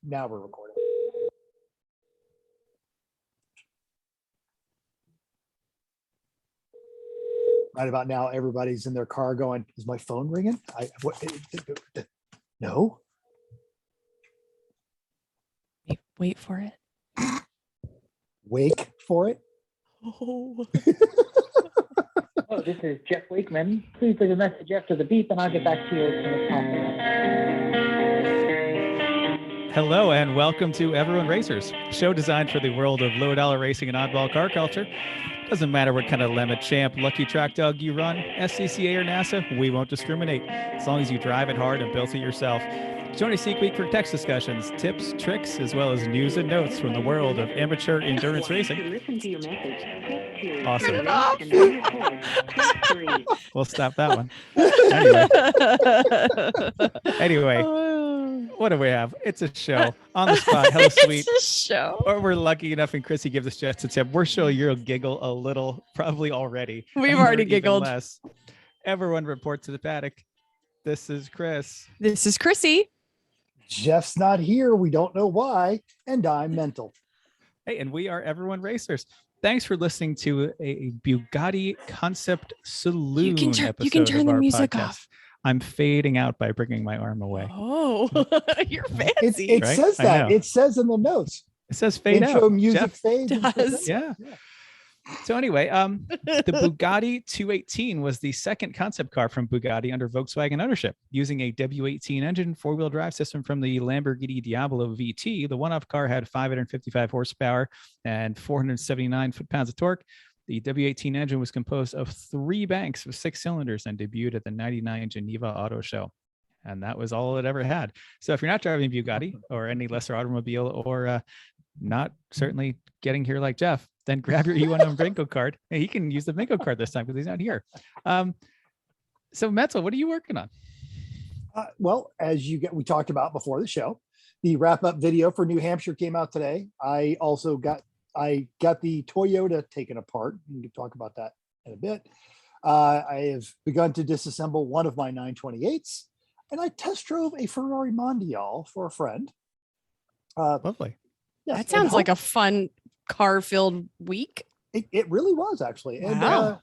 Now we're recording. Right about now, everybody's in their car going, "Is my phone ringing?" No. Wait for it. Wake for it. Oh. Oh, this is Jeff Wakeman. Please leave a message after the beep, and I'll get back to you as soon as possible. Hello and welcome to Everyone Racers, a show designed for the world of low-dollar racing and oddball car culture. Doesn't matter what kind of lemon champ, lucky track dog you run, SCCA or NASA, we won't discriminate, as long as you drive it hard and build it yourself. Join us each week for text discussions, tips, tricks, as well as news and notes from the world of amateur endurance racing. Listen to your message. Awesome. Awesome. We'll stop that one. Anyway, what do we have? It's a show on the spot. Hello, sweet. It's a show. Or we're lucky enough, and Chrissy gives us just a tip. We're sure you'll giggle a little, probably already. We've already giggled. Less. Everyone report to the paddock. This is Chris. This is Chrissy. Jeff's not here. We don't know why. And I'm mental. Hey, and we are Everyone Racers. Thanks for listening to a Bugatti concept saloon You can turn episode the of our music podcast. off. I'm fading out by bringing my arm away. Oh, you're fancy. It Right? says I that. know. It says in the notes. It says fade Intro out. music Jeff. fades. Does. Yeah. So anyway, the Bugatti 218 was the second concept car from Bugatti under Volkswagen ownership. Using a W18 engine, four-wheel drive system from the Lamborghini Diablo VT, the one-off car had 555 horsepower and 479 foot-pounds of torque. The W18 engine was composed of 3 banks with 6 cylinders and debuted at the '99 Geneva Auto Show. And that was all it ever had. So if you're not driving Bugatti or any lesser automobile, or not certainly getting here like Jeff, then grab your E1R Bingo card. Hey, he can use the Bingo card this time because he's not here. So Mental, what are you working on? Well, we talked about before the show, the wrap-up video for New Hampshire came out today. I got the Toyota taken apart. We can talk about that in a bit. I have begun to disassemble one of my 928s, and I test drove a Ferrari Mondial for a friend. Lovely. Yes, That sounds like a fun car-filled week. It really was, actually. And Wow.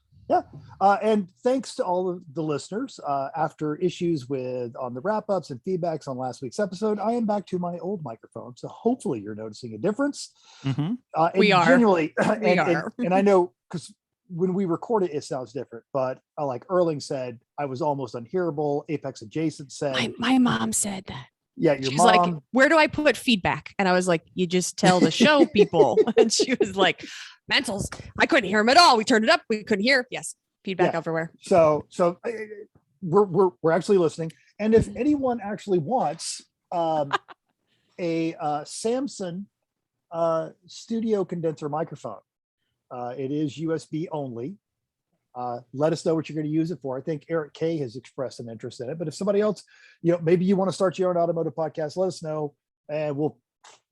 and thanks to all of the listeners, after issues on the wrap-ups and feedbacks on last week's episode, I am back to my old microphone. So hopefully you're noticing a difference. Mm-hmm. We are. Genuinely, We are. and I know because when we record it, it sounds different. But like Erling said, I was almost unhearable. Apex Adjacent said, My mom said that. yeah, your She's mom. like, where do I put feedback? And I was like, you just tell the show people. And she was like, Mentals, I couldn't hear him at all. We turned it up. We couldn't hear. Yes. Feedback everywhere. So we're actually listening. And if anyone actually wants a Samsung studio condenser microphone, it is USB only. Let us know what you're going to use it for. I think Eric K has expressed an interest in it, but if somebody else, maybe you want to start your own automotive podcast, let us know, and we'll,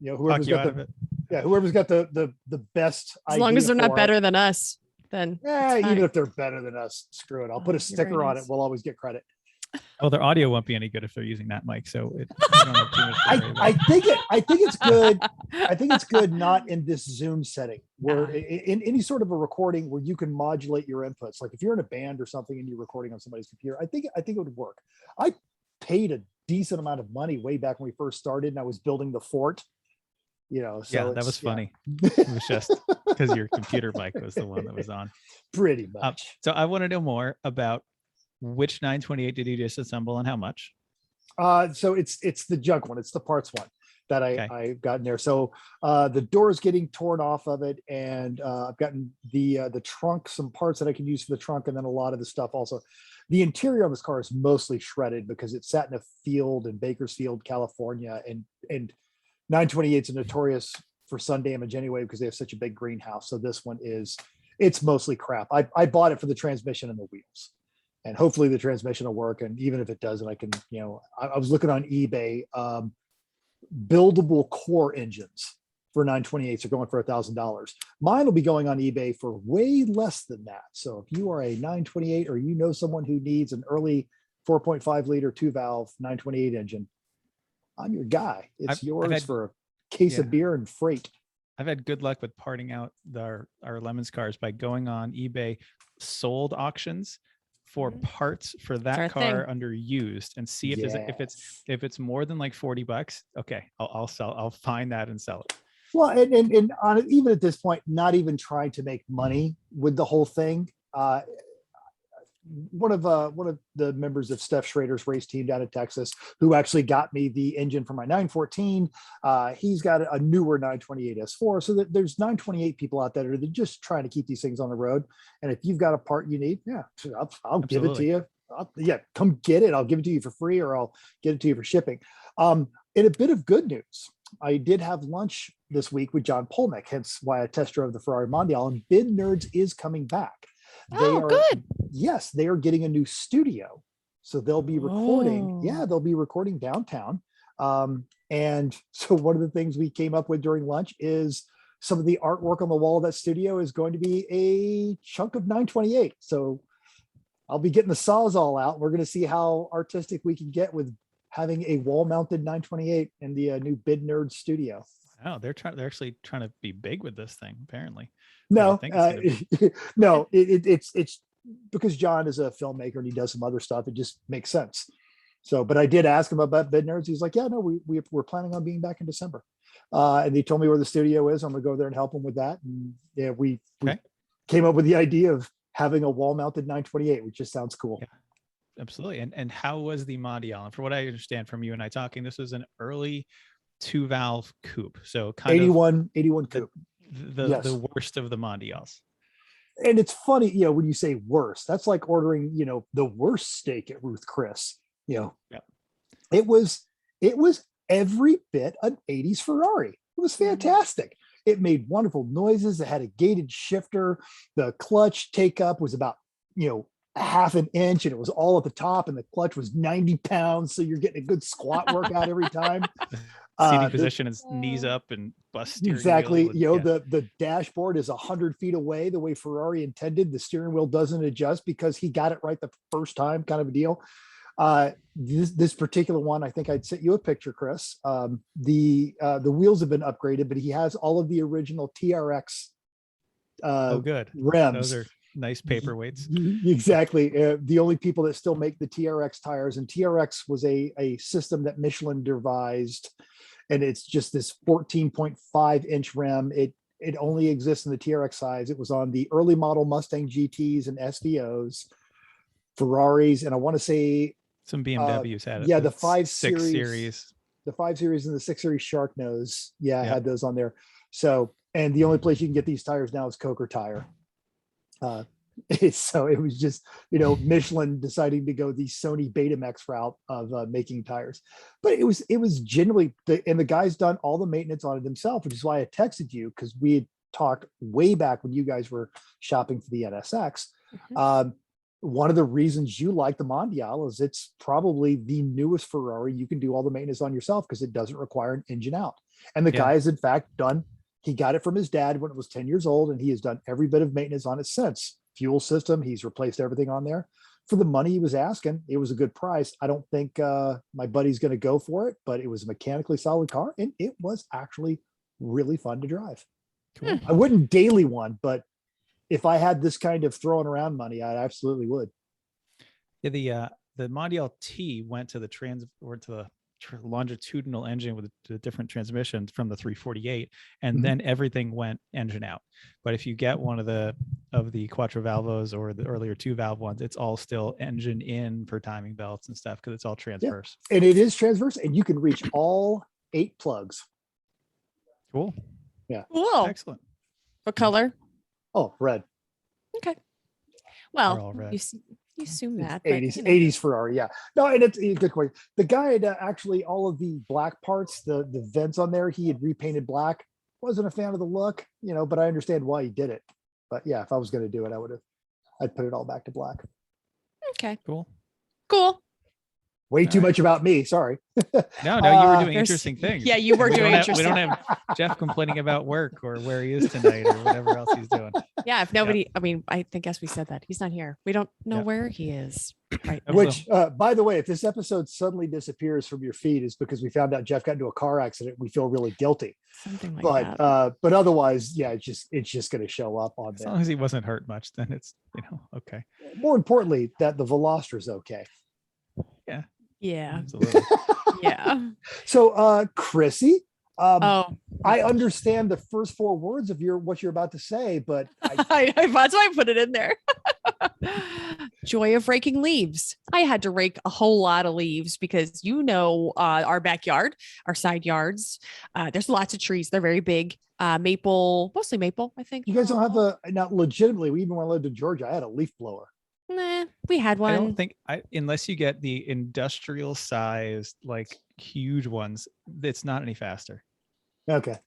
whoever's got the best. As long as they're not better than us, then even if they're better than us, screw it. I'll put a sticker on it. We'll always get credit. Well, their audio won't be any good if they're using that mic. So you don't have too much to worry about. I think it's good. I think it's good not in this Zoom setting where in any sort of a recording where you can modulate your inputs. Like if you're in a band or something and you're recording on somebody's computer, I think it would work. I paid a decent amount of money way back when we first started, and I was building the fort. So yeah, that was funny. It was just because your computer mic was the one that was on. Pretty much. So I want to know more about which 928 did you disassemble and how much? So it's the junk one. It's the parts one that I've gotten there. So the door is getting torn off of it, and I've gotten the trunk, some parts that I can use for the trunk, and then a lot of the stuff also. The interior of this car is mostly shredded because it sat in a field in Bakersfield, California, and 928s are notorious for sun damage anyway because they have such a big greenhouse. So this one it's mostly crap. I bought it for the transmission and the wheels. And hopefully the transmission will work. And even if it doesn't, I can, I was looking on eBay, buildable core engines for 928s are going for $1,000. Mine will be going on eBay for way less than that. So if you are a 928 or someone who needs an early 4.5 liter 2-valve 928 engine, I'm your guy. It's I've yours had- for a case of beer and freight. I've had good luck with parting out our Lemons cars by going on eBay sold auctions for parts for that our car thing. under used and see if there's if it's more than like $40. Okay, I'll find that and sell it. Well, and on it, even at this point, not even trying to make money with the whole thing. One of the members of Steph Schrader's race team down in Texas, who actually got me the engine for my 914. He's got a newer 928 S4. So that there's 928 people out there that are just trying to keep these things on the road. And if you've got a part you need, I'll give it to you. Come get it. I'll give it to you for free, or I'll get it to you for shipping. In a bit of good news, I did have lunch this week with John Polnick, hence why I test drove the Ferrari Mondial, and Bid Nerds is coming back. Good. Yes, they are getting a new studio. So they'll be recording. Yeah, they'll be recording downtown. And so one of the things we came up with during lunch is some of the artwork on the wall of that studio is going to be a chunk of 928. So I'll be getting the Sawzall out. We're going to see how artistic we can get with having a wall-mounted 928 in the new Bid Nerd studio. Oh, they're actually trying to be big with this thing, apparently. No, no, it's because John is a filmmaker and he does some other stuff. It just makes sense. So, but I did ask him about Bid Nerds. He's like, yeah, no, we're planning on being back in December. And he told me where the studio is. I'm gonna go there and help him with that. And yeah, we came up with the idea of having a wall-mounted 928, which just sounds cool. Yeah, absolutely. And how was the Mondial? And for what I understand from you and I talking, this was an early 2-valve coupe. So kind 81 coupe. The worst of the Mondials. And it's funny, when you say worst, that's like ordering, the worst steak at Ruth Chris. It was every bit an 80s Ferrari. It was fantastic. It made wonderful noises. It had a gated shifter. The clutch take up was about, a half an inch, and it was all at the top, and the clutch was 90 pounds. So you're getting a good squat workout every time. Seating position is knees up and bust steering exactly wheel. The dashboard is 100 feet away the way Ferrari intended. The steering wheel doesn't adjust because he got it right the first time, kind of a deal. This particular one, I think I'd sent you a picture, Chris. The wheels have been upgraded, but he has all of the original TRX good rims. Those are nice paperweights. Exactly. The only people that still make the TRX tires, and TRX was a system that Michelin devised, and it's just this 14.5 inch rim. It only exists in the TRX size. It was on the early model Mustang GTs and SVOs, Ferraris, and I want to say some BMWs had it. Yeah, the 6 series. The 5 Series and the 6 Series Shark Nose. Yeah, I had those on there. So, and the only place you can get these tires now is Coker Tire. So it was just, Michelin deciding to go the Sony Betamax route of making tires. But it was generally, and the guy's done all the maintenance on it himself, which is why I texted you, because we had talked way back when you guys were shopping for the NSX. One of the reasons you like the Mondial is it's probably the newest Ferrari you can do all the maintenance on yourself because it doesn't require an engine out. And the guy has in fact he got it from his dad when it was 10 years old, and he has done every bit of maintenance on it since. Fuel system, he's replaced everything on there. For the money he was asking, it was a good price. I don't think my buddy's going to go for it, but it was a mechanically solid car, and it was actually really fun to drive. Cool. I wouldn't daily one, but if I had this kind of throwing around money, I absolutely would. Yeah, the Mondial T went to the longitudinal engine with the different transmissions from the 348, and then everything went engine out. But if you get one of the Quattro Valvos or the earlier 2-valve ones, it's all still engine in for timing belts and stuff because it's all transverse. Yeah. And it is transverse, and you can reach all 8 plugs. Cool. Yeah. Cool. Excellent. What color? Oh, red. Okay. They're all Well, red. you assume that. 80s Ferrari. Yeah. No, and it's a good question. The guy had actually all of the black parts, the vents on there, he had repainted black. Wasn't a fan of the look, but I understand why he did it. But yeah, if I was going to do it, I'd put it all back to black. Okay. Cool. Way too much about me. Sorry. No, you were doing interesting things. Yeah, you were doing interesting. We don't have Jeff complaining about work or where he is tonight or whatever else he's doing. Yeah, if nobody, I mean, I guess we said that he's not here. We don't know where he is. Right. Which, by the way, if this episode suddenly disappears from your feed, is because we found out Jeff got into a car accident. We feel really guilty. Something like that. But otherwise, yeah, it's just going to show up on As there. long as he wasn't hurt much, then it's okay. More importantly, that the Veloster's okay. Yeah. Yeah. Absolutely. Yeah. So, Chrissy, Oh, I understand the first 4 words of what you're about to say, but that's why I put it in there. Joy of raking leaves. I had to rake a whole lot of leaves because our backyard, our side yards, there's lots of trees. They're very big. Maple, mostly maple, I think. you guys don't have now legitimately, we even when I lived in Georgia, I had a leaf blower. Nah, we had one. I don't think unless you get the industrial sized, like huge ones, it's not any faster. Okay.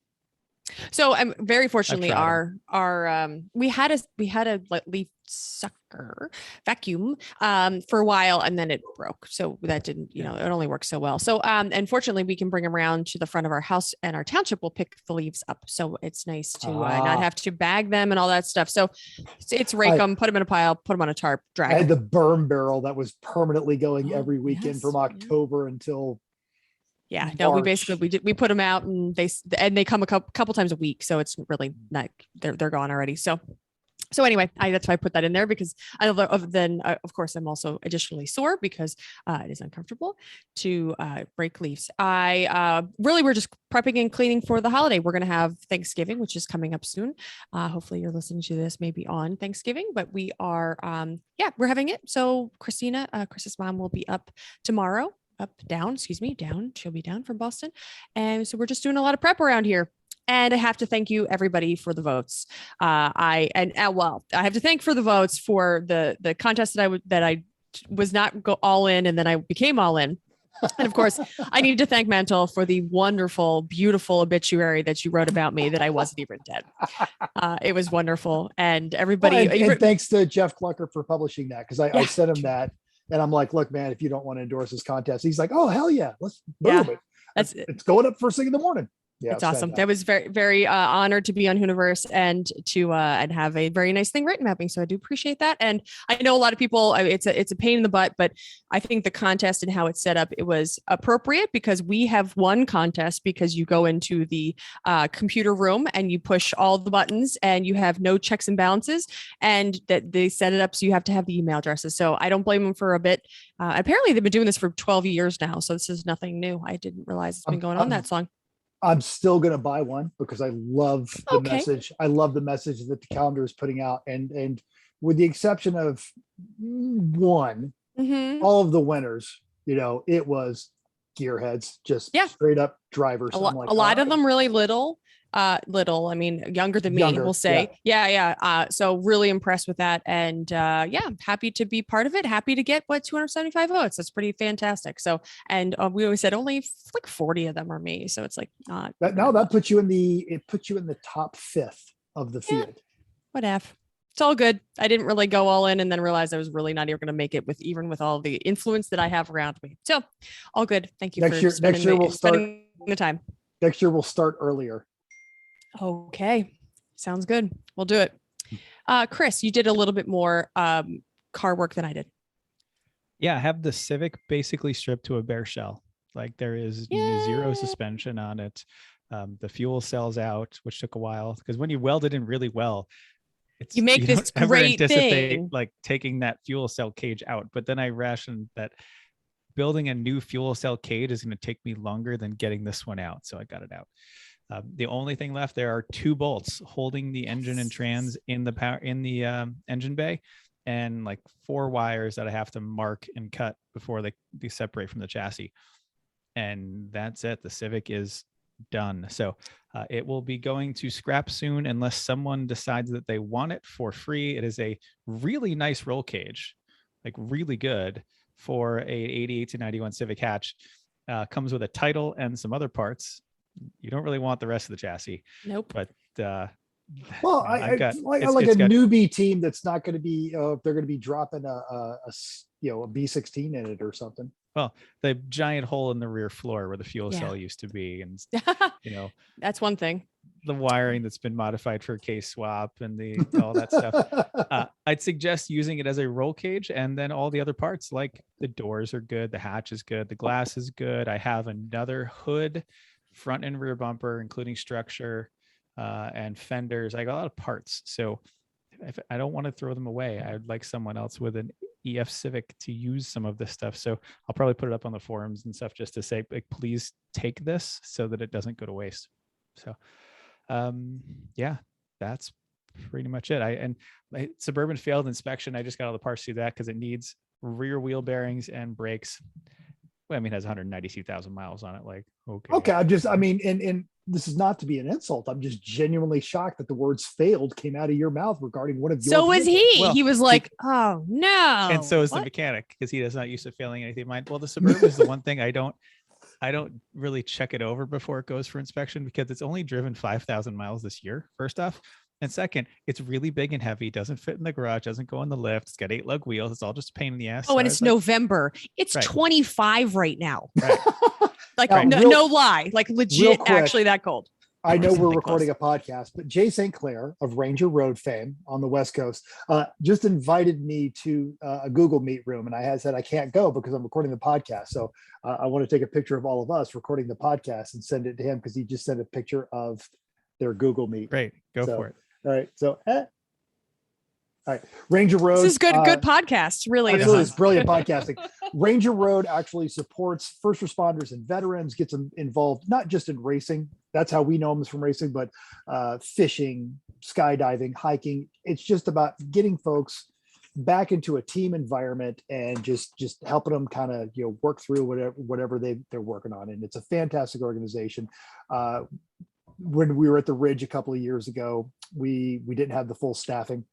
So I'm very fortunately tried our we had a leaf sucker vacuum for a while, and then it broke. So that didn't, it only worked so well. So and fortunately we can bring them around to the front of our house, and our township will pick the leaves up. So it's nice to not have to bag them and all that stuff. So it's rake them, put them in a pile, put them on a tarp, drag I had them. the burn barrel that was permanently going every weekend yes. from October until Yeah, no, we March. basically we put them out, and they come a couple times a week, so it's really not they're gone already. So anyway, that's why I put that in there, because of course I'm also additionally sore because it is uncomfortable to break leaves. I really we're just prepping and cleaning for the holiday. We're gonna have Thanksgiving, which is coming up soon. Hopefully you're listening to this maybe on Thanksgiving, but we are we're having it. So Chris's mom will be up tomorrow. Down. She'll be down from Boston. And so we're just doing a lot of prep around here. And I have to thank you everybody for the votes. I have to thank for the votes for the contest that I was not go all in, and then I became all in. And of course, I need to thank Mantle for the wonderful, beautiful obituary that you wrote about me that I wasn't even dead. It was wonderful. And everybody. And thanks to Jeff Clucker for publishing that, because I sent him that. And I'm like, look, man, if you don't want to endorse this contest, he's like, oh, hell yeah. Let's boom it. It's going up first thing in the morning. Yeah, it's awesome. That was very, very honored to be on Hooniverse and to and have a very nice thing written about me. So I do appreciate that. And I know a lot of people, it's a pain in the butt, but I think the contest and how it's set up, it was appropriate, because we have one contest because you go into the computer room and you push all the buttons and you have no checks and balances, and that they set it up so you have to have the email addresses. So I don't blame them for a bit. Apparently they've been doing this for 12 years now. So this is nothing new. I didn't realize it's been going on that long. I'm still going to buy one because I love the message. I love the message that the calendar is putting out. And with the exception of one, all of the winners, it was gearheads, just straight up drivers. A lot of them really little, I mean, younger than me, we'll say. Yeah. So really impressed with that. And happy to be part of it. Happy to get 275 votes. That's pretty fantastic. So, and we always said only like 40 of them are me. So it's like not that puts you in the top 5th of the field. What F. It's all good. I didn't really go all in and then realize I was really not even going to make it with all the influence that I have around me. So all good. Thank you. Next year we'll start the time. Next year we'll start earlier. Okay. Sounds good. We'll do it. Chris, you did a little bit more car work than I did. Yeah. I have the Civic basically stripped to a bare shell. Like there is zero suspension on it. The fuel cell's out, which took a while, because when you weld it in really well, you make this great thing, like taking that fuel cell cage out. But then I rationed that building a new fuel cell cage is going to take me longer than getting this one out. So I got it out. The only thing left, there are 2 bolts holding the engine and trans in the engine bay, and like 4 wires that I have to mark and cut before they separate from the chassis. And that's it. The Civic is done. So it will be going to scrap soon unless someone decides that they want it for free. It is a really nice roll cage, like really good for a 88 to 91 Civic hatch. Comes with a title and some other parts. You don't really want the rest of the chassis. Nope. But well, I like a newbie team that's not going to be they're going to be dropping a B16 in it or something. Well, the giant hole in the rear floor where the fuel cell used to be, and that's one thing. the wiring that's been modified for case swap and all that stuff. I'd suggest using it as a roll cage, and then all the other parts, like the doors are good, the hatch is good, the glass is good. I have another hood, front and rear bumper, including structure and fenders. I got a lot of parts, so if I don't want to throw them away, I'd like someone else with an EF Civic to use some of this stuff. So I'll probably put it up on the forums and stuff just to say, like, please take this so that it doesn't go to waste. So yeah, that's pretty much it. And my Suburban failed inspection. I just got all the parts through that because it needs rear wheel bearings and brakes. Well, I mean, it has 192,000 miles on it. Like, okay. And this is not to be an insult. I'm just genuinely shocked that the words failed came out of your mouth regarding one of your. So was he. Well, he was like, oh no. And so is the mechanic, because he is not used to failing anything of mine. Well, the Suburban is the one thing I don't really check it over before it goes for inspection, because it's only driven 5,000 miles this year, first off. And second, it's really big and heavy, doesn't fit in the garage, doesn't go in the lift. It's got 8 lug wheels. It's all just a pain in the ass. Oh, and it's November. It's 25 right now. Right. Like, no lie, like legit, quick, actually that cold. I know we're recording a podcast, but Jay St. Clair of Ranger Road fame on the West Coast just invited me to a Google Meet room. And I had said I can't go because I'm recording the podcast. So I want to take a picture of all of us recording the podcast and send it to him, because he just sent a picture of their Google Meet. Great. Go for it. All right. So, all right. Ranger Road. This is good podcast. Really. Absolutely. It's brilliant podcasting. Ranger Road actually supports first responders and veterans, gets them involved, not just in racing. That's how we know them, is from racing, but fishing, skydiving, hiking. It's just about getting folks back into a team environment and just helping them kind of, work through whatever they're working on. And it's a fantastic organization. When we were at the Ridge a couple of years ago, we didn't have the full staffing,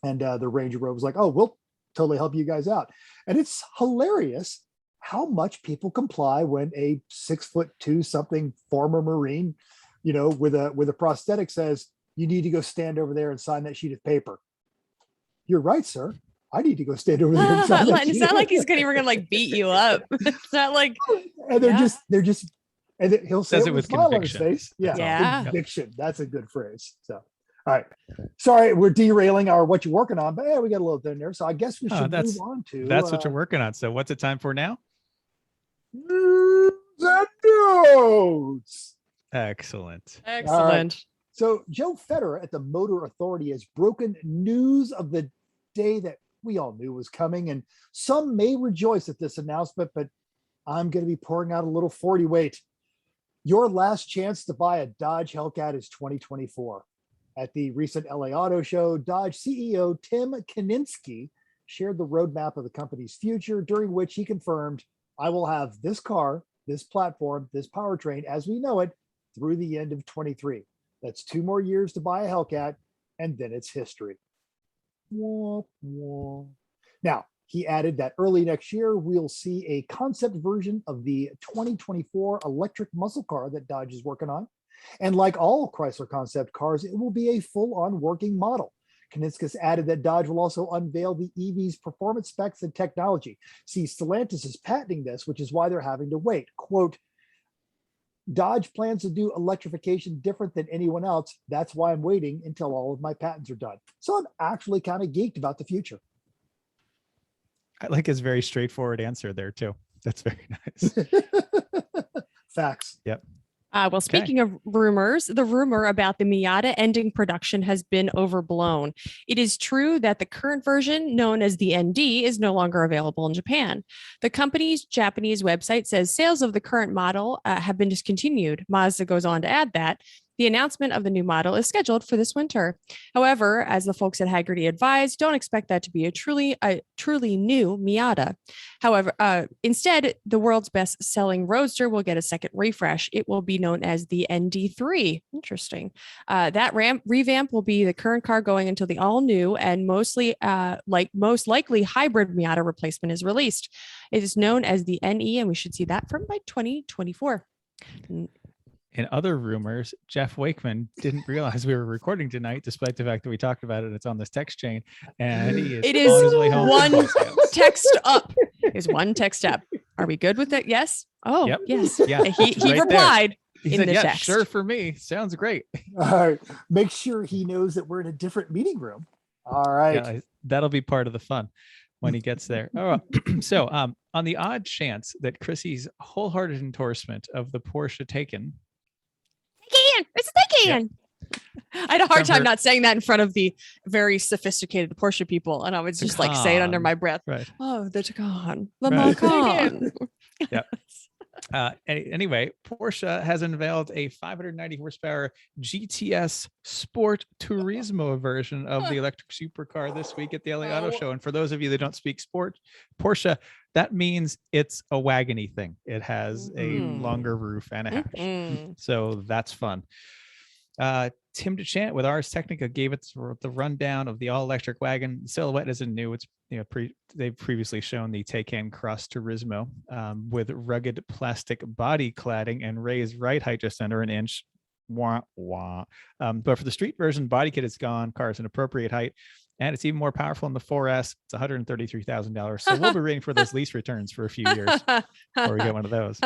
and the Ranger Road was like, oh, we'll totally help you guys out. And it's hilarious how much people comply when a 6'2" something former Marine, with a prosthetic says, you need to go stand over there and sign that sheet of paper. You're right, sir. I need to go stand over there and sign that It's not like he's gonna like beat you up. It's not like, and they're just and he'll say it with a smile on his face. Yeah. Conviction. That's a good phrase. So, all right. Sorry, we're derailing our what you're working on, but we got a little bit in there. So I guess we should move on to. That's what you're working on. So what's it time for now? News and notes. Excellent. Excellent. So Joe Federer at the Motor Authority has broken news of the day that we all knew was coming, and some may rejoice at this announcement, but I'm going to be pouring out a little 40 weight. Your last chance to buy a Dodge Hellcat is 2024. At the recent LA Auto Show, Dodge CEO Tim Kaninsky shared the roadmap of the company's future, during which he confirmed, I will have this car, this platform, this powertrain as we know it through the end of 23. That's 2 more years to buy a Hellcat, and then it's history. Wah, wah. Now, he added that early next year, we'll see a concept version of the 2024 electric muscle car that Dodge is working on. And like all Chrysler concept cars, it will be a full-on working model. Kaninskas added that Dodge will also unveil the EV's performance specs and technology. See, Stellantis is patenting this, which is why they're having to wait. Quote, Dodge plans to do electrification different than anyone else. That's why I'm waiting until all of my patents are done. So I'm actually kind of geeked about the future. I like his very straightforward answer there too. That's very nice. Facts. Yep. Well, speaking of rumors, the rumor about the Miata ending production has been overblown. It is true that the current version, known as the ND, is no longer available in Japan. The company's Japanese website says sales of the current model have been discontinued. Mazda goes on to add that the announcement of the new model is scheduled for this winter. However, as the folks at Haggerty advised, don't expect that to be a truly new Miata. However, instead, the world's best-selling Roadster will get a second refresh. It will be known as the ND3. Interesting. That revamp will be the current car going until the all-new and most likely hybrid Miata replacement is released. It is known as the NE, and we should see that from by 2024. In other rumors, Jeff Wakeman didn't realize we were recording tonight, despite the fact that we talked about it. It's on this text chain, and it is on his way home. One text up. Is one text up. Are we good with it? Yes. Oh, yep. yes. Yeah. He right replied. He in said, the yeah, text. sure for me. Sounds great. All right. Make sure he knows that we're in a different meeting room. All right. Yeah, that'll be part of the fun when he gets there. Oh, so on the odd chance that Chrissy's wholehearted endorsement of the Porsche Taycan, It's a Taycan. I had a hard From time her- not saying that in front of the very sophisticated Porsche people, and I would just like say it under Taycan. my breath. right? Oh, the Taycan, the Right. Macan. Anyway, Porsche has unveiled a 590 horsepower GTS Sport Turismo version of the electric supercar this week at the LA Auto Show. And for those of you that don't speak sport, Porsche, that means it's a wagony thing. It has a longer roof and a hatch. Mm. So that's fun. Tim DeChant with Ars Technica gave it the rundown of the all-electric wagon. The silhouette isn't new. It's they've previously shown the Taycan Cross Turismo with rugged plastic body cladding and raised right height just under an inch. Wah, wah. But for the street version, body kit is gone. Car is an appropriate height, and it's even more powerful in the 4S. It's $133,000. So we'll be waiting for those lease returns for a few years before we get one of those.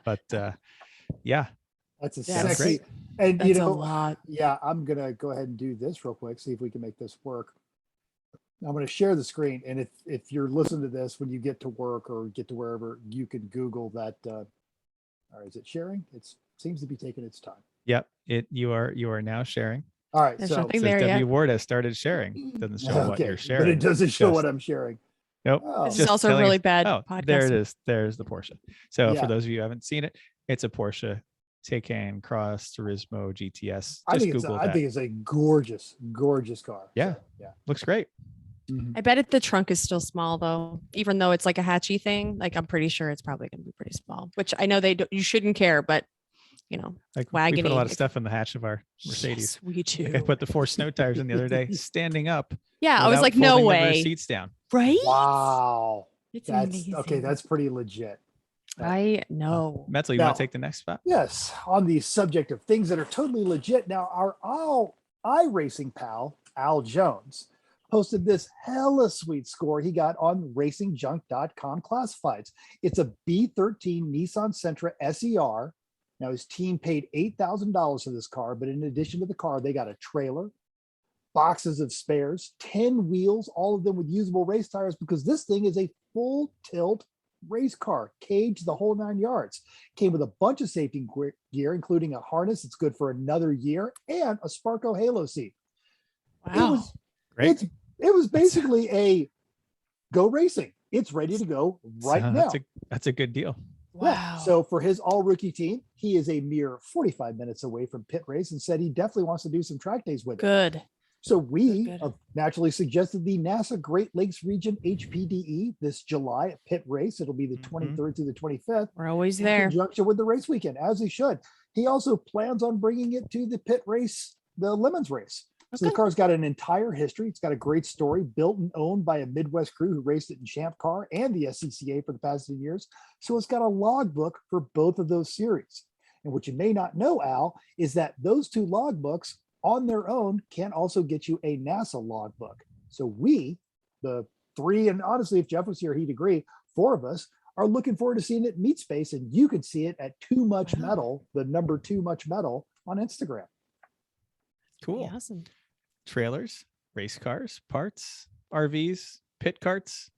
But yeah. That's a That's sexy. great. And That's you a know, lot. yeah, I'm gonna go ahead and do this real quick. See if we can make this work. I'm gonna share the screen, and if you're listening to this when you get to work or get to wherever, you can Google that. All right, is it sharing? It seems to be taking its time. Yep. You are now sharing. All right, There's so nothing Says there W yet. Ward has started sharing. Doesn't show what you're sharing. but it doesn't show Just- what I'm sharing. Nope. Oh, This is Just also telling really us- bad Oh, podcast. there it is. There's the Porsche. So Yeah. for those of you who haven't seen it, it's a Porsche Taycan Cross Turismo GTS. I Just think Google I that. think it's a gorgeous car. Yeah. So, yeah. Looks great. Mhm. I bet the trunk is still small though, even though it's like a hatchy thing. Like I'm pretty sure it's probably going to be pretty small. Which I know you shouldn't care, but you know, Like we put a Wagony. lot of stuff in the hatch of our Mercedes. Yes, we do. Like I put the 4 snow tires in the other day, standing up. Yeah, I was without like, no folding the rear way. seats down. Right? Wow. It's That's amazing. okay. That's pretty legit. I know. Metzel, you Now- want to take the next spot? Yes, on the subject of things that are totally legit. Now, our iRacing pal, Al Jones, posted this hella sweet score he got on racingjunk.com classifieds. It's a B13 Nissan Sentra SER. Now, his team paid $8,000 for this car, but in addition to the car, they got a trailer, boxes of spares, 10 wheels, all of them with usable race tires, because this thing is a full tilt race car, cage, the whole 9 yards. Came with a bunch of safety gear, including a harness that's good for another year and a Sparco Halo seat. Wow. Great. It was basically a go racing. It's ready to go right So now. That's a good deal. Yeah. Wow. So for his all rookie team, he is a mere 45 minutes away from pit race and said he definitely wants to do some track days with it. Good. So we Good. naturally suggested the NASA Great Lakes Region HPDE this July at pit race. It'll be the Mhm. 23rd through the 25th. We're always In there. conjunction with the race weekend, as he should. He also plans on bringing it to the pit race, the Lemons race. So the Okay. car's got an entire history. It's got a great story, built and owned by a Midwest crew who raced it in Champ Car and the SCCA for the past 10 years. So it's got a logbook for both of those series. And what you may not know, Al, is that those two logbooks on their own can also get you a NASA logbook. So we, the three, and honestly, if Jeff was here, he'd agree, 4 of us are looking forward to seeing it meet space, and you can see it at Too Much Wow. Metal, the number Too Much Metal on Instagram. Cool. Awesome. Trailers, race cars, parts, RVs, pit carts.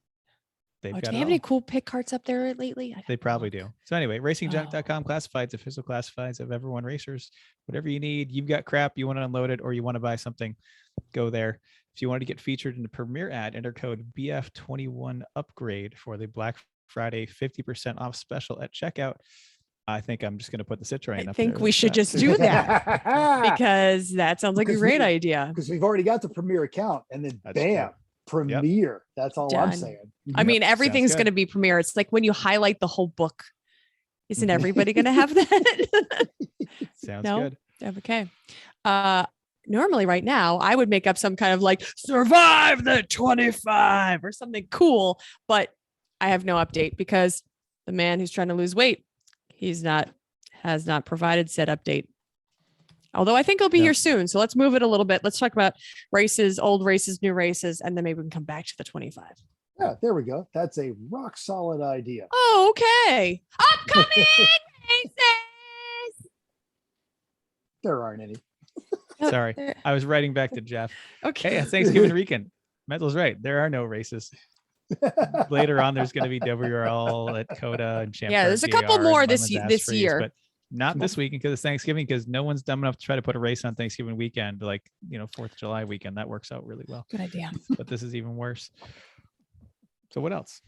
They've Oh, got do they it have all. any cool pit carts up there lately? I They gotta probably look. do. So anyway, Oh. racingjunk.com classifieds, official classifieds of everyone racers, whatever you need. You've got crap, you want to unload it, or you want to buy something, go there. If you want to get featured in the premiere ad, enter code BF21 upgrade for the Black Friday 50% off special at checkout. I think I'm just going to put the Citroen I up think there we with should that. just do that because that sounds like a Because great we- idea. Because we've already got the Premiere account, and then That's bam, true. Yep. Premiere. That's all I'm Done. saying. I mean, Sounds everything's good. going to be premiere. It's like when you highlight the whole book. Isn't everybody going to have that? Sounds No? good. Okay. Normally right now I would make up some kind of like survive the 25 or something cool, but I have no update because the man who's trying to lose weight, has not provided said update. Although I think he'll be No. here soon. So let's move it a little bit. Let's talk about races, old races, new races, and then maybe we can come back to the 25. Yeah, there we go. That's a rock solid idea. Oh, okay. Upcoming races. There aren't any. Sorry, I was writing back to Jeff. Okay. Hey, it's Thanksgiving weekend. Mental's right. There are no races. Later on, there's going to be WRL at Coda and Champ. Yeah, there's a couple more this year. But not this weekend because it's Thanksgiving, because no one's dumb enough to try to put a race on Thanksgiving weekend, like 4th of July weekend. That works out really well. Good idea. But this is even worse. So what else?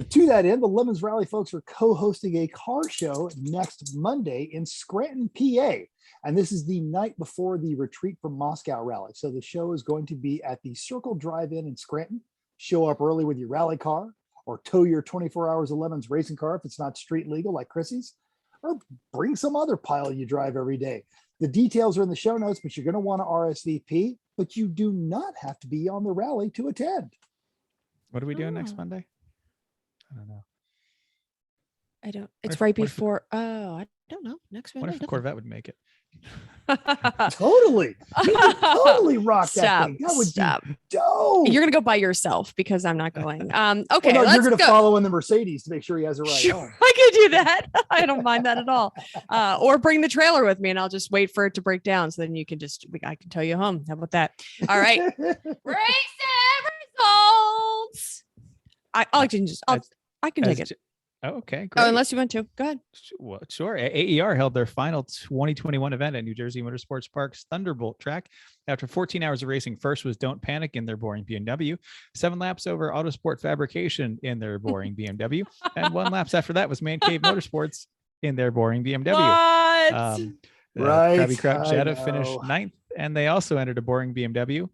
To that end, the Lemons Rally folks are co-hosting a car show next Monday in Scranton, PA. And this is the night before the Retreat from Moscow rally. So the show is going to be at the Circle Drive-In in Scranton. Show up early with your rally car, or tow your 24 hours of Lemons racing car if it's not street legal like Chrissy's, or bring some other pile you drive every day. The details are in the show notes, but you're going to want to RSVP, but you do not have to be on the rally to attend. What are we doing next Monday? I don't know. It's right before. I don't know. Next What Monday. if a Corvette would make it? Totally. You could totally rock that thing. That would be dope. You're gonna go by yourself because I'm not going. Okay, well, no, let's you're gonna go. follow in the Mercedes to make sure he has a ride home. I could do that. I don't mind that at all. Or bring the trailer with me, and I'll just wait for it to break down, so then you can I can tow you home. How about that? All right. Race results. I can take it. Oh, okay. Great. Oh, unless you want to. Go ahead. Well, sure. AER held their final 2021 event at New Jersey Motorsports Park's Thunderbolt track. After 14 hours of racing, first was Don't Panic in their boring BMW, 7 laps over Autosport Fabrication in their boring BMW, and 1 laps after that was Man Cave Motorsports in their boring BMW. What? Right. Krabby Krab Jetta finished 9th, and they also entered a boring BMW,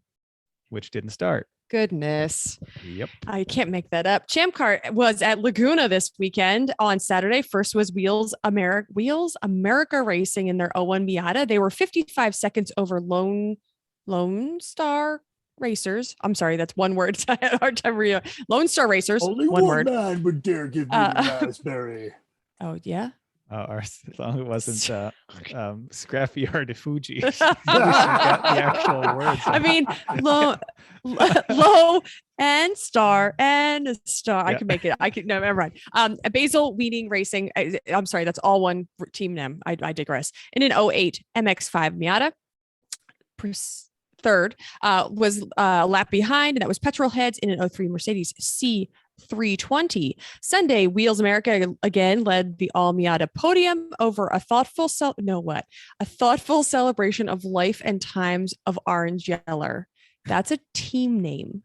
which didn't start. Goodness. Yep. I can't make that up. Champ Car was at Laguna this weekend on Saturday. First was Wheels America Racing in their 01 Miata. They were 55 seconds over Lone Star Racers. I'm sorry, that's one word. I had a hard time reading. Lone Star Racers. Only one word. Man would dare give me the raspberry. Oh, yeah. Or as long as it wasn't Scrappy or de Fuji. Got the actual words. I mean, low and star and a star. Yeah. I can make it. No, never mind. Basil Weeding Racing. I'm sorry, that's all one team name. I digress. In an 08 MX5 Miata. Third was a lap behind, and that was Petrol Heads in an 03 Mercedes C320. Sunday, Wheels America again led the all Miata podium over a thoughtful celebration of life and times of Orange Yeller. That's a team name.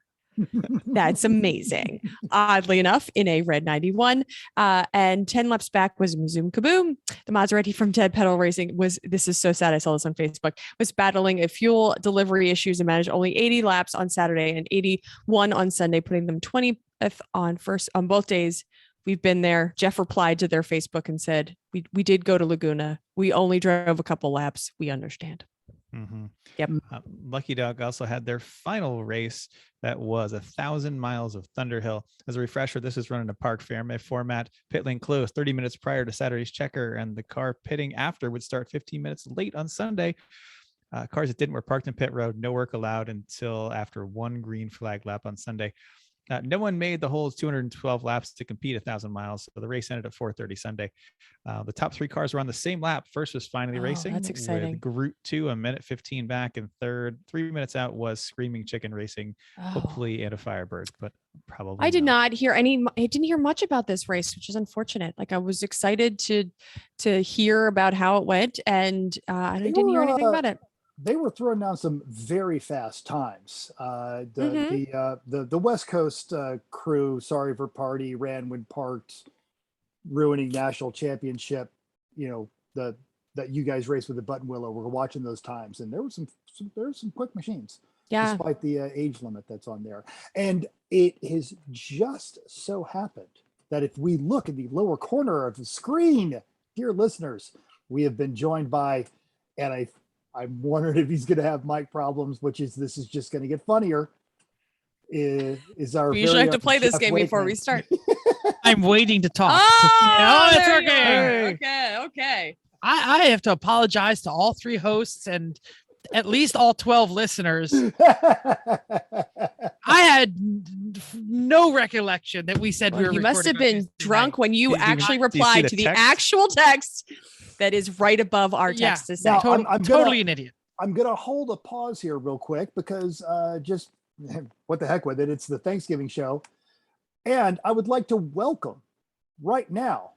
That's amazing. Oddly enough, in a red 91, and 10 laps back was Zoom Kaboom. The Maserati from Dead Pedal Racing this is so sad. I saw this on Facebook, was battling a fuel delivery issues and managed only 80 laps on Saturday and 81 on Sunday, putting them 20th on both days. We've been there. Jeff replied to their Facebook and said, we did go to Laguna. We only drove a couple laps. We understand. Mm-hmm. Yep. Lucky Dog also had their final race that was 1,000 miles of Thunderhill. As a refresher, this is run in a park format. Pit lane closed 30 minutes prior to Saturday's checker, and the car pitting after would start 15 minutes late on Sunday. Cars that didn't were parked in pit road. No work allowed until after 1 green flag lap on Sunday. No one made the whole 212 laps to compete 1,000 miles. So the race ended at 4:30 Sunday. The top 3 cars were on the same lap. First was Finally Racing. That's exciting. With Groot 2, 1:15 back, and third, 3 minutes out was Screaming Chicken Racing. Hopefully and a Firebird, but probably I did not hear I didn't hear much about this race, which is unfortunate. Like I was excited to hear about how it went, and I didn't hear anything about it. They were throwing down some very fast times. The West Coast crew, sorry for party, ran when parked, ruining national championship. That you guys raced with the Button Willow. We're watching those times, and there were some quick machines. Yeah. Despite the age limit that's on there, and it has just so happened that if we look in the lower corner of the screen, dear listeners, we have been joined by, and I'm wondering if he's going to have mic problems, this is just going to get funnier. Is our we usually have to play this game before we start. I'm waiting to talk. It's okay. Okay. I have to apologize to all 3 hosts and at least all 12 listeners. I had no recollection that we said we were You must have recording on been Tuesday drunk night. when you Do you- actually do you see replied the to the text? actual text that is right above our Yeah. text to say. Now, Total- I'm totally gonna, an idiot. I'm gonna hold a pause here real quick because just what the heck with it. It's the Thanksgiving show. And I would like to welcome right now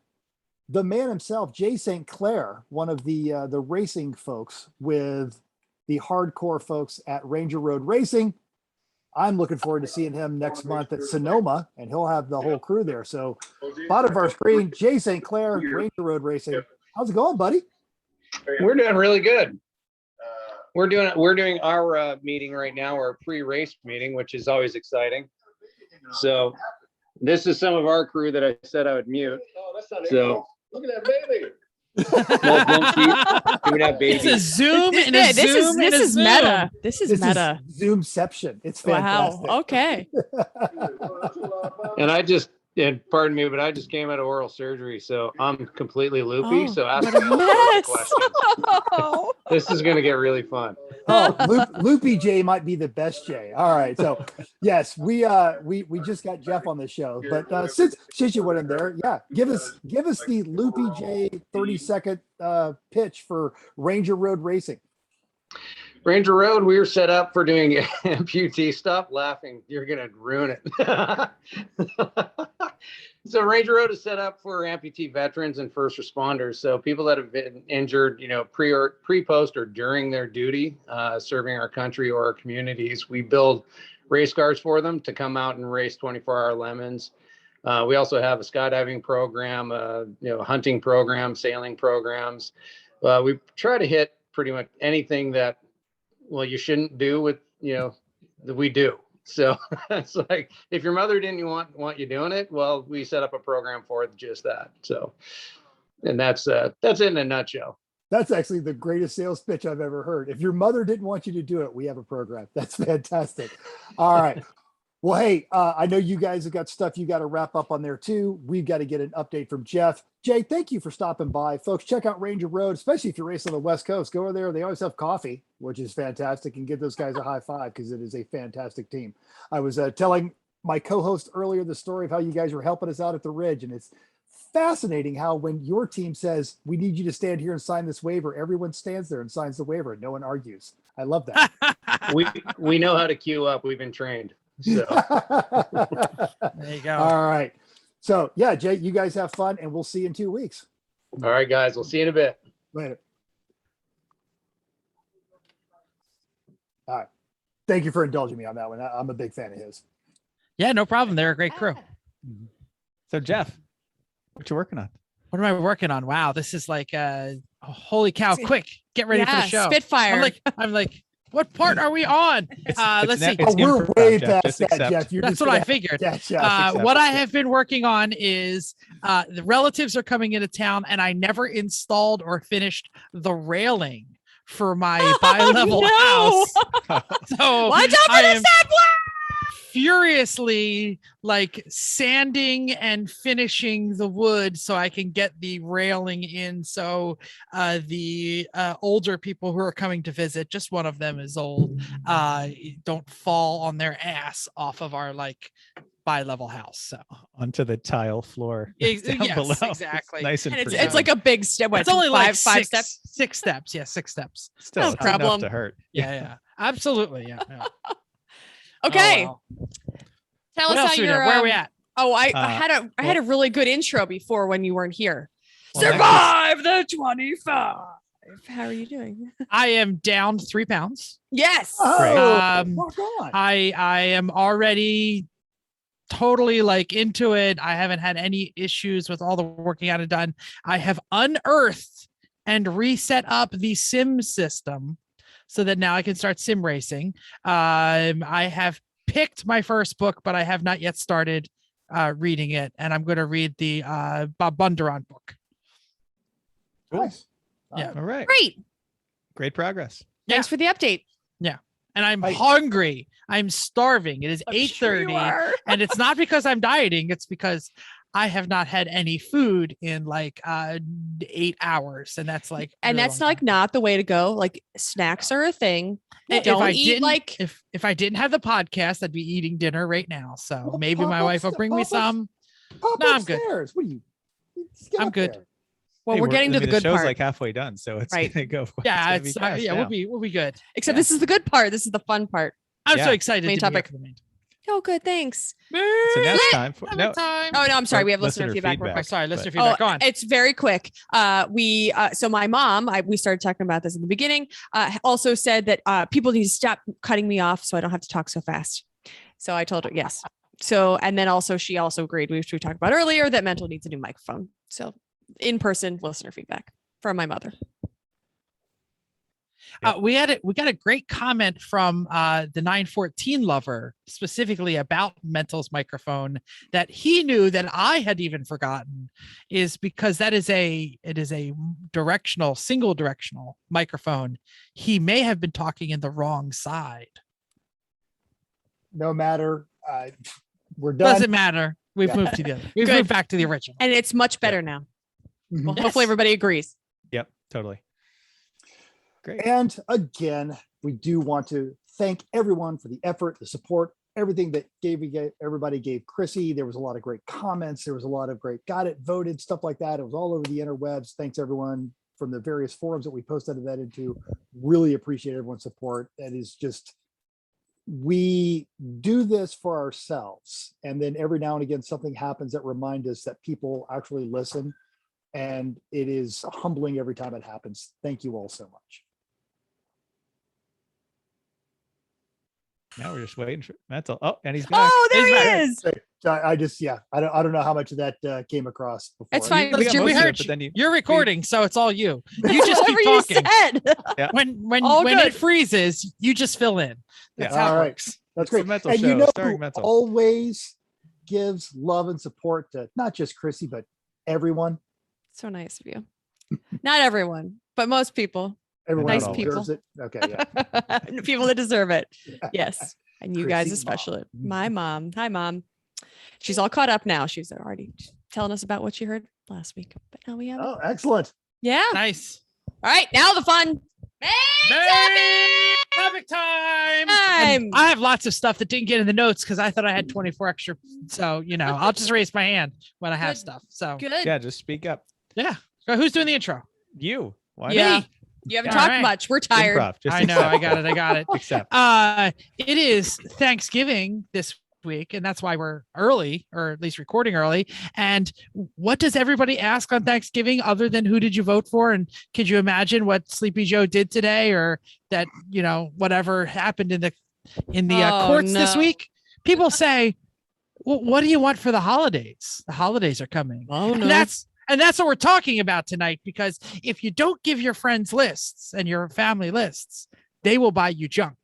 the man himself, Jay St. Clair, one of the racing folks with the hardcore folks at Ranger Road Racing. I'm looking forward to seeing him next month at Sonoma, and he'll have the whole crew there. So, bottom of our screen, Jay St. Clair, Ranger Road Racing. How's it going, buddy? We're doing really good. We're doing our meeting right now, our pre-race meeting, which is always exciting. So this is some of our crew that I said I would mute. So Look at that baby. no, don't cheat. Do not It's a baby. Zoom and a this is Zoom and this a is Zoom. meta. This is This meta. is Zoomception. It's fantastic. Wow. Okay. And pardon me, but I just came out of oral surgery, so I'm completely loopy. Oh, So ask what a me all sorts of mess. questions. Oh. This is going to get really fun. Oh, Loopy J might be the best J. All right. So yes, we just got Jeff on the show, but since you went in there, yeah, give us the Loopy J 30-second pitch for Ranger Road Racing. Ranger Road, we were set up for doing amputee. Stop laughing. You're going to ruin it. So Ranger Road is set up for amputee veterans and first responders. So people that have been injured, pre, post, or during their duty, serving our country or our communities. We build race cars for them to come out and race 24-hour lemons. We also have a skydiving program, hunting program, sailing programs. We try to hit pretty much anything that, you shouldn't do with, that we do. So it's like, if your mother didn't want you doing it, well, we set up a program for just that. So, and that's it in a nutshell. That's actually the greatest sales pitch I've ever heard. If your mother didn't want you to do it, we have a program. That's fantastic. All right. Well, hey, I know you guys have got stuff you got to wrap up on there too. We've got to get an update from Jeff. Jay, thank you for stopping by. Folks, check out Ranger Road, especially if you're racing on the West Coast. Go over there. They always have coffee, which is fantastic, and give those guys a high five because it is a fantastic team. I was telling my co-host earlier the story of how you guys were helping us out at the Ridge, and it's fascinating how when your team says, we need you to stand here and sign this waiver, everyone stands there and signs the waiver and no one argues. I love that. We know how to queue up. We've been trained. So There you go. All right. So yeah, Jay, you guys have fun and we'll see you in 2 weeks. all right, guys, we'll see you in a bit. Later. All right. Thank you for indulging me on that one. I'm a big fan of his. Yeah, no problem. They're a great crew. So Jeff, what you working on? What am I working on? Wow, this is like holy cow, quick. Get ready for the show. Spitfire. I'm like, what part are we on? Let's see. Oh, we're way Jeff. past Just that, accept. Jeff. You're That's just what I gonna figured. catch up. What I have been working on is the relatives are coming into town, and I never installed or finished the railing for my bi-level house. So Watch out for I the am sandwich! furiously like sanding and finishing the wood so I can get the railing in. So the older people who are coming to visit, just one of them is old, don't fall on their ass off of our like bi-level house. So Onto the tile floor. down yes, below. exactly. It's nice and, And it's pretty. like a big step. What, It's only like five six steps. six steps. Yeah, 6 steps. still no it's enough problem. to hurt. Yeah. Absolutely. Yeah. Okay. Oh, wow. Tell What us else how are we you're. doing? Where are we at? Oh, I Uh, had a really good intro before when you weren't here. Well, Survive the 25. How are you doing? I am down 3 pounds. Yes. Great. Rock on. I am already totally like into it. I haven't had any issues with all the working out I've done. I have unearthed and reset up the sim system so that now I can start sim racing. I have picked my first book, but I have not yet started reading it, and I'm going to read the Bob Bondurant book. Nice. Yeah. All right. Great. Progress. Thanks for the update. And I'm Hey. hungry. I'm starving. It is I'm sure you 8:30, are. and it's not because I'm dieting. It's because I have not had any food in like 8 hours, and that's like, And really that's long like time. not the way to go. Like snacks are a thing. If Don't I eat didn't, like if I didn't have the podcast, I'd be eating dinner right now. So Well, maybe my pop wife will upsta- bring me pop up- some. Pop No, I'm good. upstairs. What are you? Just get I'm up good. there. well, Hey, we're getting to the good show's part. like halfway done, so it's Right. gonna go. Yeah, gonna be it's fast yeah, now. we'll be good. Except Yeah. this is the good part. This is the fun part. I'm so Yeah. excited Main to be here topic. for the main Oh, good. Thanks. So now it's time for topic time. Oh no, I'm sorry. For We have listener listener feedback. real feedback. Oh, quick. sorry, listener But- feedback. Go on. It's very quick. So my mom, we started talking about this in the beginning, also said that people need to stop cutting me off so I don't have to talk so fast. So I told her yes. So, and then also she also agreed, which we talked about earlier, that Mental needs a new microphone. So in-person listener feedback from my mother. We got a great comment from the 914 lover, specifically about Mental's microphone, that he knew that I had even forgotten, is because it is a single directional microphone. He may have been talking in the wrong side. No matter. We're done. Doesn't matter. We've Yeah. moved to the other. We've Good. moved back to the original. And it's much better now. Mhm. Well, Yes. hopefully everybody agrees. Yep, totally. Great. And again, we do want to thank everyone for the effort, the support, everything that everybody gave Chrissy. There was a lot of great comments. There was a lot of great got it voted, stuff like that. It was all over the interwebs. Thanks everyone from the various forums that we posted that into. Really appreciate everyone's support. That is just, we do this for ourselves. And then every now and again, something happens that reminds us that people actually listen. And it is humbling every time it happens. Thank you all so much. Now we're just waiting for Mental. Oh, and he's back. Oh, there He's he back. is. I just, yeah, I don't know how much of that came across before. It's fine. We got We most of it, heard but then you- You're recording, so it's all you. You just keep Whatever you talking. said. When All when good. it freezes, you just fill in. That's Yeah. how All it right. works. That's It's the great. Mental And you Show, know starring who Mental. always gives love and support to not just Chrissy, but everyone. So nice of you. Not everyone, but most people. Everyone Nice who deserves it. Okay, yeah. People that deserve it. Yes. And you guys Chrissy's especially. mom. My mom. Hi, mom. She's all caught up now. She's already telling us about what she heard last week. But now we have it. Oh, excellent. Yeah. Nice. All right. Now the fun. Topic time. Time. I have lots of stuff that didn't get in the notes because I thought I had 24 extra. So, I'll just raise my hand when I have Good. stuff. So, Good. Yeah, just speak up. yeah. So who's doing the intro? You. Why Yeah. not? You haven't All talked right. much. We're tired. Improv. Just I know. I accept. got it. Accept. It is Thanksgiving this week, and that's why we're early, or at least recording early. And what does everybody ask on Thanksgiving other than who did you vote for? And could you imagine what Sleepy Joe did today, or that, whatever happened in the Oh, courts this no. week? People say, well, what do you want for the holidays? The holidays are coming. Oh, no. And that's what we're talking about tonight, because if you don't give your friends lists and your family lists, they will buy you junk.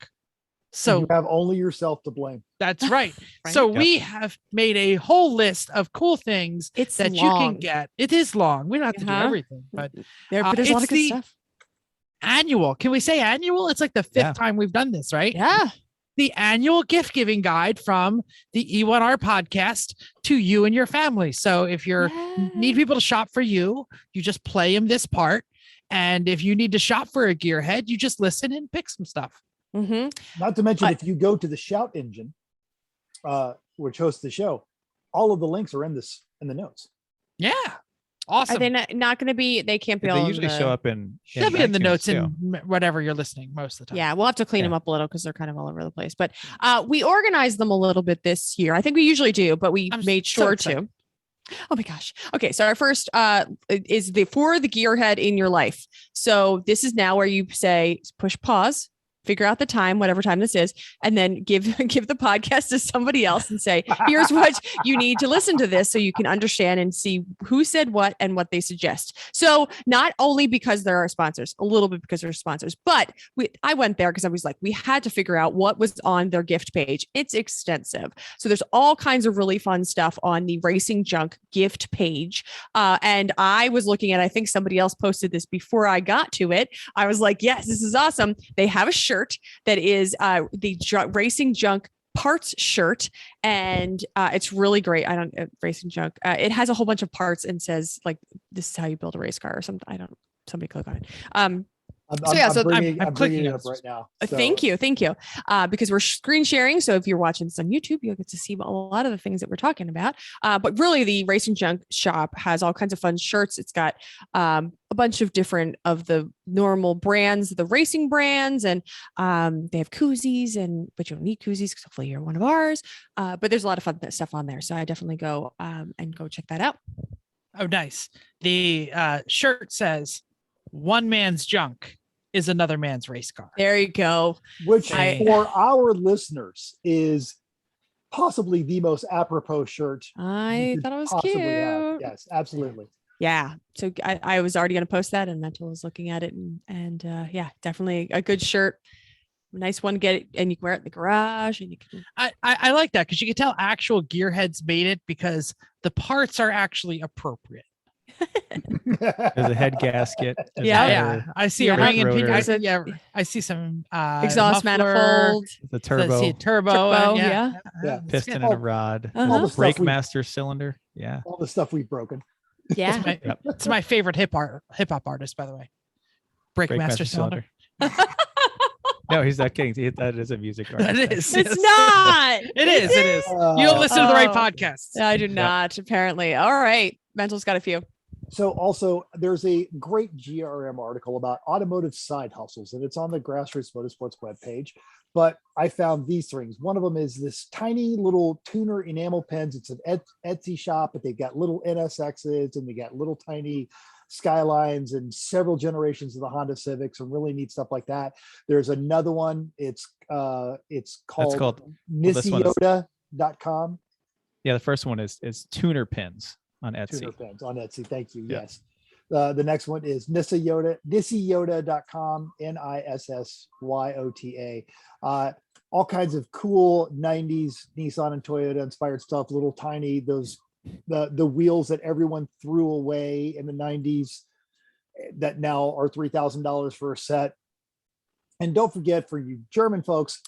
So You have only yourself to blame. that's right. Right. So Yep. we have made a whole list of cool things It's that you long. can get. It is long. We don't have to do Uh-huh. everything, but But there's a lot it's of good the- stuff. annual. Can we say annual? It's like the fifth Yeah. time we've done this, right? Yeah. The annual gift giving guide from the E1R podcast to you and your family. So if you're need people to shop for you, you just play them this part. And if you need to shop for a gearhead, you just listen and pick some stuff. Mm-hmm. Not to mention, But- if you go to the Shout engine, which hosts the show, all of the links are in the notes. Yeah. Are Awesome. they not going to be? They can't be all They in usually the- show up in. They'll be in the iTunes, notes too. in whatever you're listening most of the time. Yeah, we'll have to clean them Yeah. up a little because they're kind of all over the place. But we organized them a little bit this year. I think we usually do, but we I'm made so sure excited. to. Oh my gosh. Okay, so our first is for the gearhead in your life. So this is now where you say push pause, figure out the time, whatever time this is, and then give the podcast to somebody else and say, here's what you need to listen to this so you can understand and see who said what and what they suggest. So not only because they're our sponsors, a little bit because they're sponsors, but I went there because I was like, we had to figure out what was on their gift page. It's extensive. So there's all kinds of really fun stuff on the Racing Junk gift page. And I was looking at, I think somebody else posted this before I got to it. I was like, yes, this is awesome. They have a shirt that is the Racing Junk parts shirt, and it's really great. I don't racing junk. It has a whole bunch of parts and says like, this is how you build a race car or something. I don't. Somebody click on it. I'm clicking it on up right now. Thank you. Because we're screen sharing. So if you're watching this on YouTube, you'll get to see a lot of the things that we're talking about. But really, the Racing Junk shop has all kinds of fun shirts. It's got a bunch of different of the normal brands, the racing brands, and they have koozies. But you don't need koozies because hopefully you're one of ours. But there's a lot of fun stuff on there. So I definitely go and go check that out. Oh, nice. The shirt says, "One man's junk is another man's race car." There you go. Which for our listeners is possibly the most apropos shirt. I thought it was possibly cute. have. Yes, absolutely. Yeah. So I was already going to post that, and Mental was looking at it, and yeah, definitely a good shirt. Nice one. Get it, and you can wear it in the garage, and you can. I like that because you can tell actual gearheads made it because the parts are actually appropriate. There's a head gasket. There's Yeah. a Yeah, I see a ring and rotor. pin. I see some Exhaust muffler, manifold. The I turbo, see a turbo. Turbo, Yeah. Yeah. piston and a rod, All the stuff brake we- master cylinder. Yeah. all the stuff we've broken. Yeah. It's my favorite hip hop artist, by the way. Brake Master Cylinder. No, he's not kidding. That is a music artist. That is. It's yes. not. It is. It is. You don't listen to the right Oh. podcasts. I do not, apparently. All right. Mental's got a few. So also there's a great GRM article about automotive side hustles, and it's on the Grassroots Motorsports webpage. But I found these things. One of them is this tiny little tuner enamel pens. It's an Etsy shop, but they've got little NSXs and they got little tiny Skylines and several generations of the Honda Civics and really neat stuff like that. There's another one. It's called This one is- nissioda.com. Yeah, the first one is tuner pins on Etsy. Tuner pens on Etsy. Thank you. Yeah. Yes. The next one is nissioda.com, NISSYOTA. All kinds of cool 90s Nissan and Toyota inspired stuff, little tiny, the wheels that everyone threw away in the 90s that now are $3,000 for a set. And don't forget, for you German folks,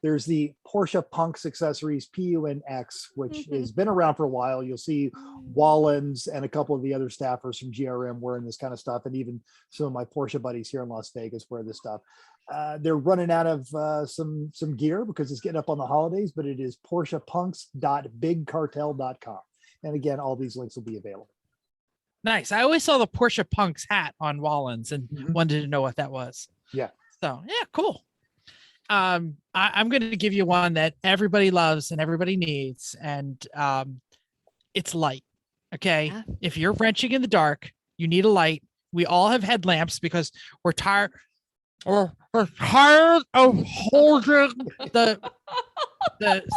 there's the Porsche Punx accessories, PUNX, which has been around for a while. You'll see Wallens and a couple of the other staffers from GRM wearing this kind of stuff. And even some of my Porsche buddies here in Las Vegas wear this stuff. They're running out of some gear because it's getting up on the holidays, but it is PorschePunx.bigcartel.com. And again, all these links will be available. Nice. I always saw the Porsche Punx hat on Wallens and wanted to know what that was. Yeah. So yeah, cool. I'm going to give you one that everybody loves and everybody needs, and it's light. Okay. Yeah. If you're wrenching in the dark, you need a light. We all have headlamps because we're tired. We're tired of holding the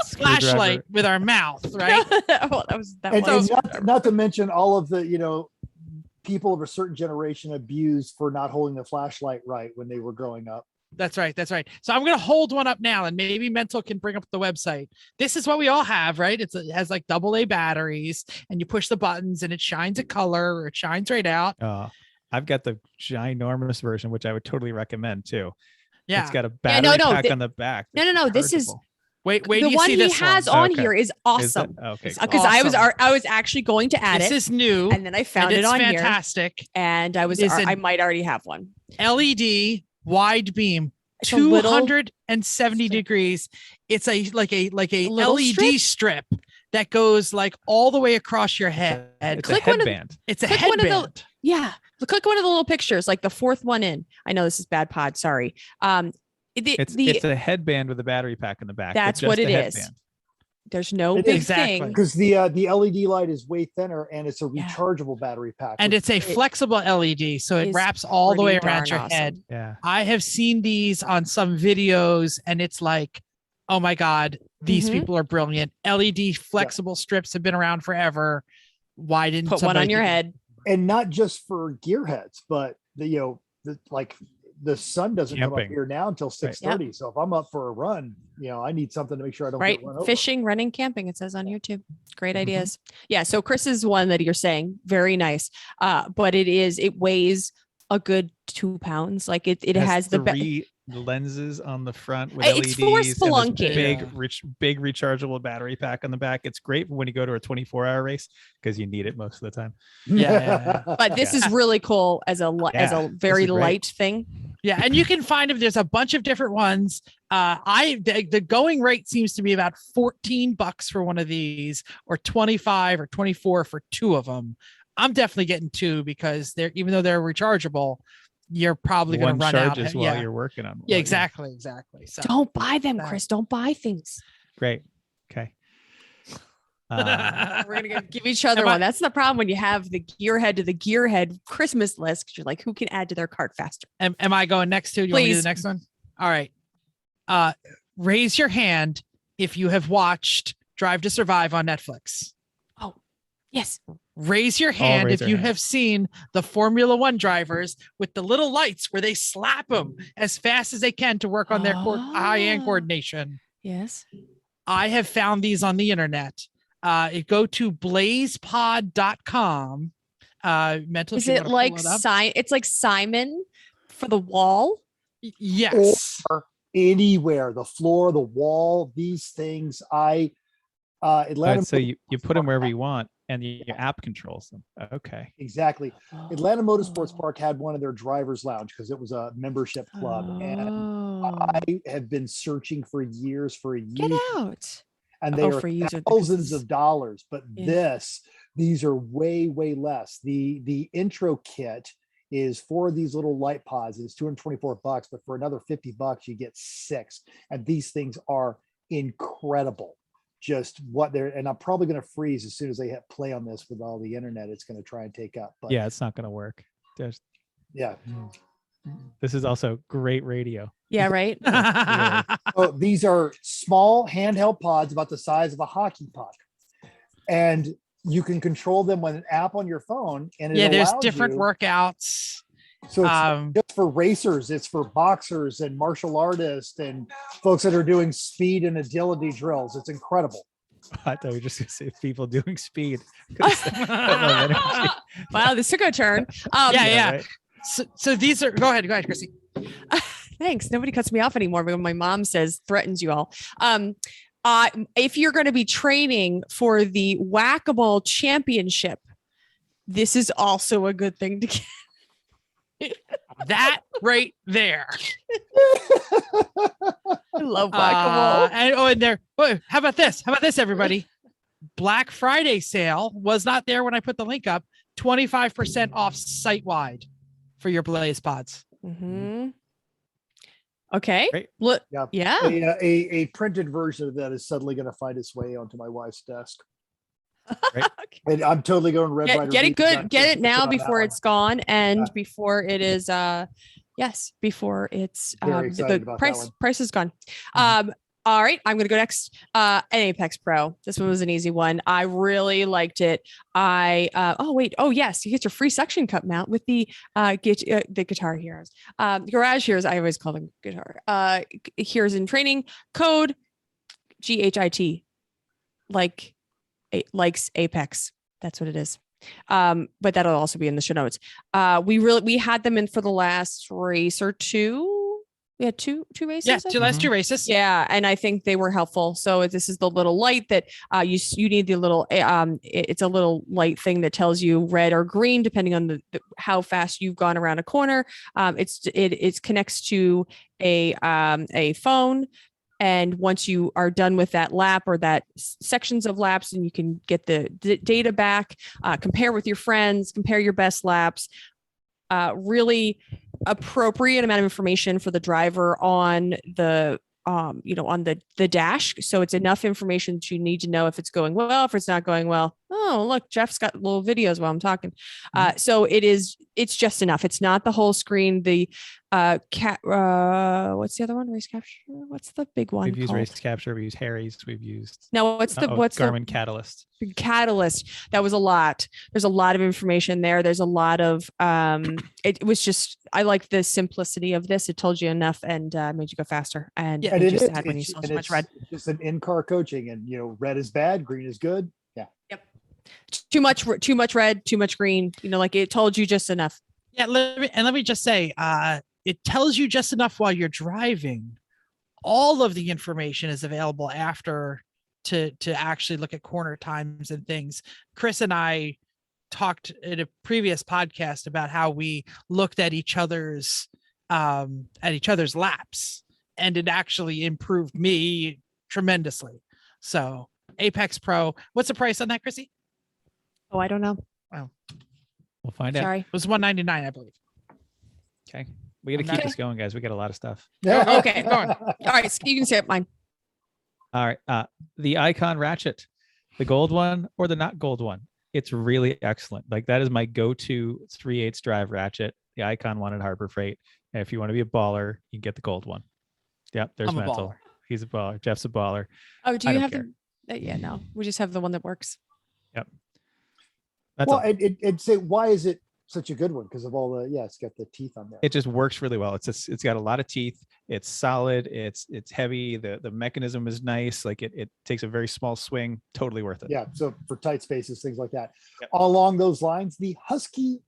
flashlight with our mouth, right? Well, that was Not to mention all of the, people of a certain generation abused for not holding the flashlight right when they were growing up. That's right. That's right. So I'm going to hold one up now, and maybe Mental can bring up the website. This is what we all have, right? It has like AA batteries, and you push the buttons and it shines a color, or it shines right out. I've got the ginormous version, which I would totally recommend too. Yeah. It's got a battery pack on the back. No. This is wait. the Do you one see he this has one? on Okay. here is awesome. Okay. Because I was actually going to add This it, is new, and then I found and it it's on here, fantastic. and I might already have one. LED wide beam. It's a little- 270 degrees. It's a little LED strip that goes like all the way across your head. It's Click a one of- headband. It's a click one of the- headband. Yeah, click one of the little pictures, like the fourth one in. I know this is bad pod. Sorry. It's a headband with a battery pack in the back. That's but just what it a is. headband. There's no It big is. Exactly. thing. Because the LED light is way thinner and it's a Yeah. rechargeable battery pack. And which it's a flexible LED, so it is wraps all the way pretty around your darn head. awesome. Yeah. I have seen these on some videos, and it's like, oh my God, these Mhm. people are brilliant. LED flexible strips have been around forever. Why didn't Put one somebody on your do- head. and not just for gearheads, but the sun doesn't come up Camping. here now until 6:30. So if I'm up for a run, I need something to make sure I don't Right. get run over. Fishing, running, camping. It says on here too. Great Mhm. ideas. Yeah. So Chris is one that you're saying very nice. But it weighs a good 2 pounds. Like it has the three lenses on the front with It's LEDs for and this spelunking. big rechargeable battery pack on the back. It's great when you go to a 24-hour race because you need it most of the time. Yeah. But this is really cool as a very light thing. Yeah, and you can find them. There's a bunch of different ones. The going rate seems to be about $14 for one of these, or 25 or 24 for two of them. I'm definitely getting two because even though they're rechargeable, you're probably going to run out while you're working on one. Yeah, exactly. So don't buy them, Chris. Don't buy things. Great. Okay. We're gonna give each other one. That's the problem when you have the gearhead to the gearhead Christmas list, because you're like, who can add to their cart faster? Am I going next to? Do you want me to do the next one? All right. Raise your hand if you have watched Drive to Survive on Netflix. Oh, yes. Raise your hand if you have seen the Formula One drivers with the little lights where they slap them as fast as they can to work on their eye-hand coordination. Yes. I have found these on the internet. Go to blazepod.com. Is it like it's like Simon for the wall? Yes. Or anywhere, the floor, the wall, these things. Atlanta. So you put them wherever you want, and your app controls them. Okay. Exactly. Atlanta Motorsports Park had one of their drivers' lounge because it was a membership club, and I have been searching for years for a use. Get out. And they are thousands of dollars, but these are way, way less. The intro kit is for these little light pods. It's $224, but for another $50, you get 6. And these things are incredible. Just what they're, and I'm probably going to freeze as soon as they hit play on this with all the internet. It's going to try and take up. But yeah, it's not going to work. Yeah. This is also great radio. Yeah, right. So these are small handheld pods about the size of a hockey puck, and you can control them with an app on your phone. And there's different workouts. So it's just for racers, it's for boxers and martial artists and folks that are doing speed and agility drills. It's incredible. I thought you were just going to say people doing speed. Wow, this took a turn. Right? So these are, go ahead, Chrissy. Thanks. Nobody cuts me off anymore when my mom threatens you all. If you're going to be training for the Whack-A-Mole Championship, this is also a good thing to get. That right there. I love Whack-A-Mole. How about this? Everybody? Black Friday sale was not there when I put the link up. 25% off site-wide for your Blazepods. Mm-hmm. Okay. Great. Look. Yeah. A printed version of that is suddenly going to find its way onto my wife's desk. Right. And I'm totally going Red Rider. Get it good. Get it now before it's gone and before it is before it's the price is gone. All right, I'm going to go next. An Apex Pro. This one was an easy one. I really liked it. Yes, you get your free suction cup mount with the Guitar Heroes. Garage Heroes, I always call them Guitar. Heroes in Training code GHiT, likes Apex. That's what it is. But that'll also be in the show notes. We had them in for the last race or two. We had two races. Yeah, two races. Yeah, and I think they were helpful. So this is the little light that you need the little. It's a little light thing that tells you red or green depending on how fast you've gone around a corner. It connects to a phone. And once you are done with that lap or that sections of laps, and you can get the data back, compare with your friends, compare your best laps. Really appropriate amount of information for the driver on the on the dash. So it's enough information that you need to know if it's going well, if it's not going well. Oh, look, Jeff's got little videos while I'm talking. So it's just enough. It's not the whole screen. The what's the other one? Race Capture. What's the big one? We've used Race Capture. We use Harry's. We've used. No, what's Garmin Catalyst? Catalyst. That was a lot. There's a lot of information there. There's a lot of it was just, I like the simplicity of this. It told you enough and made you go faster. And it just is. had when you saw so much It's red. just an in-car coaching, and red is bad, green is good. Yeah. Yep. Too much red, too much green. It told you just enough. Yeah, let me just say, it tells you just enough while you're driving. All of the information is available after to actually look at corner times and things. Chris and I talked in a previous podcast about how we looked at each other's laps, and it actually improved me tremendously. So Apex Pro, what's the price on that, Chrissy? Oh, I don't know. We'll find out. Sorry. It was $199, I believe. Okay. We got to keep this going, guys. We got a lot of stuff. Okay. All right. You can say mine. All right. The Icon Ratchet, the gold one or the not gold one. It's really excellent. Like that is my go-to 3/8 drive ratchet. The Icon one at Harbor Freight. And if you want to be a baller, you can get the gold one. Yep. There's I'm a Mental. baller. He's a baller. Jeff's a baller. Oh, do I you don't have care. yeah, no. We just have the one that works. Yep. That's Well, all. and say, why is it such a good one? Because of all it's got the teeth on there. It just works really well. It's got a lot of teeth. It's solid. It's heavy. The mechanism is nice. Like it takes a very small swing. Totally worth it. Yeah. So for tight spaces, things like that. Yep. Along those lines, the Husky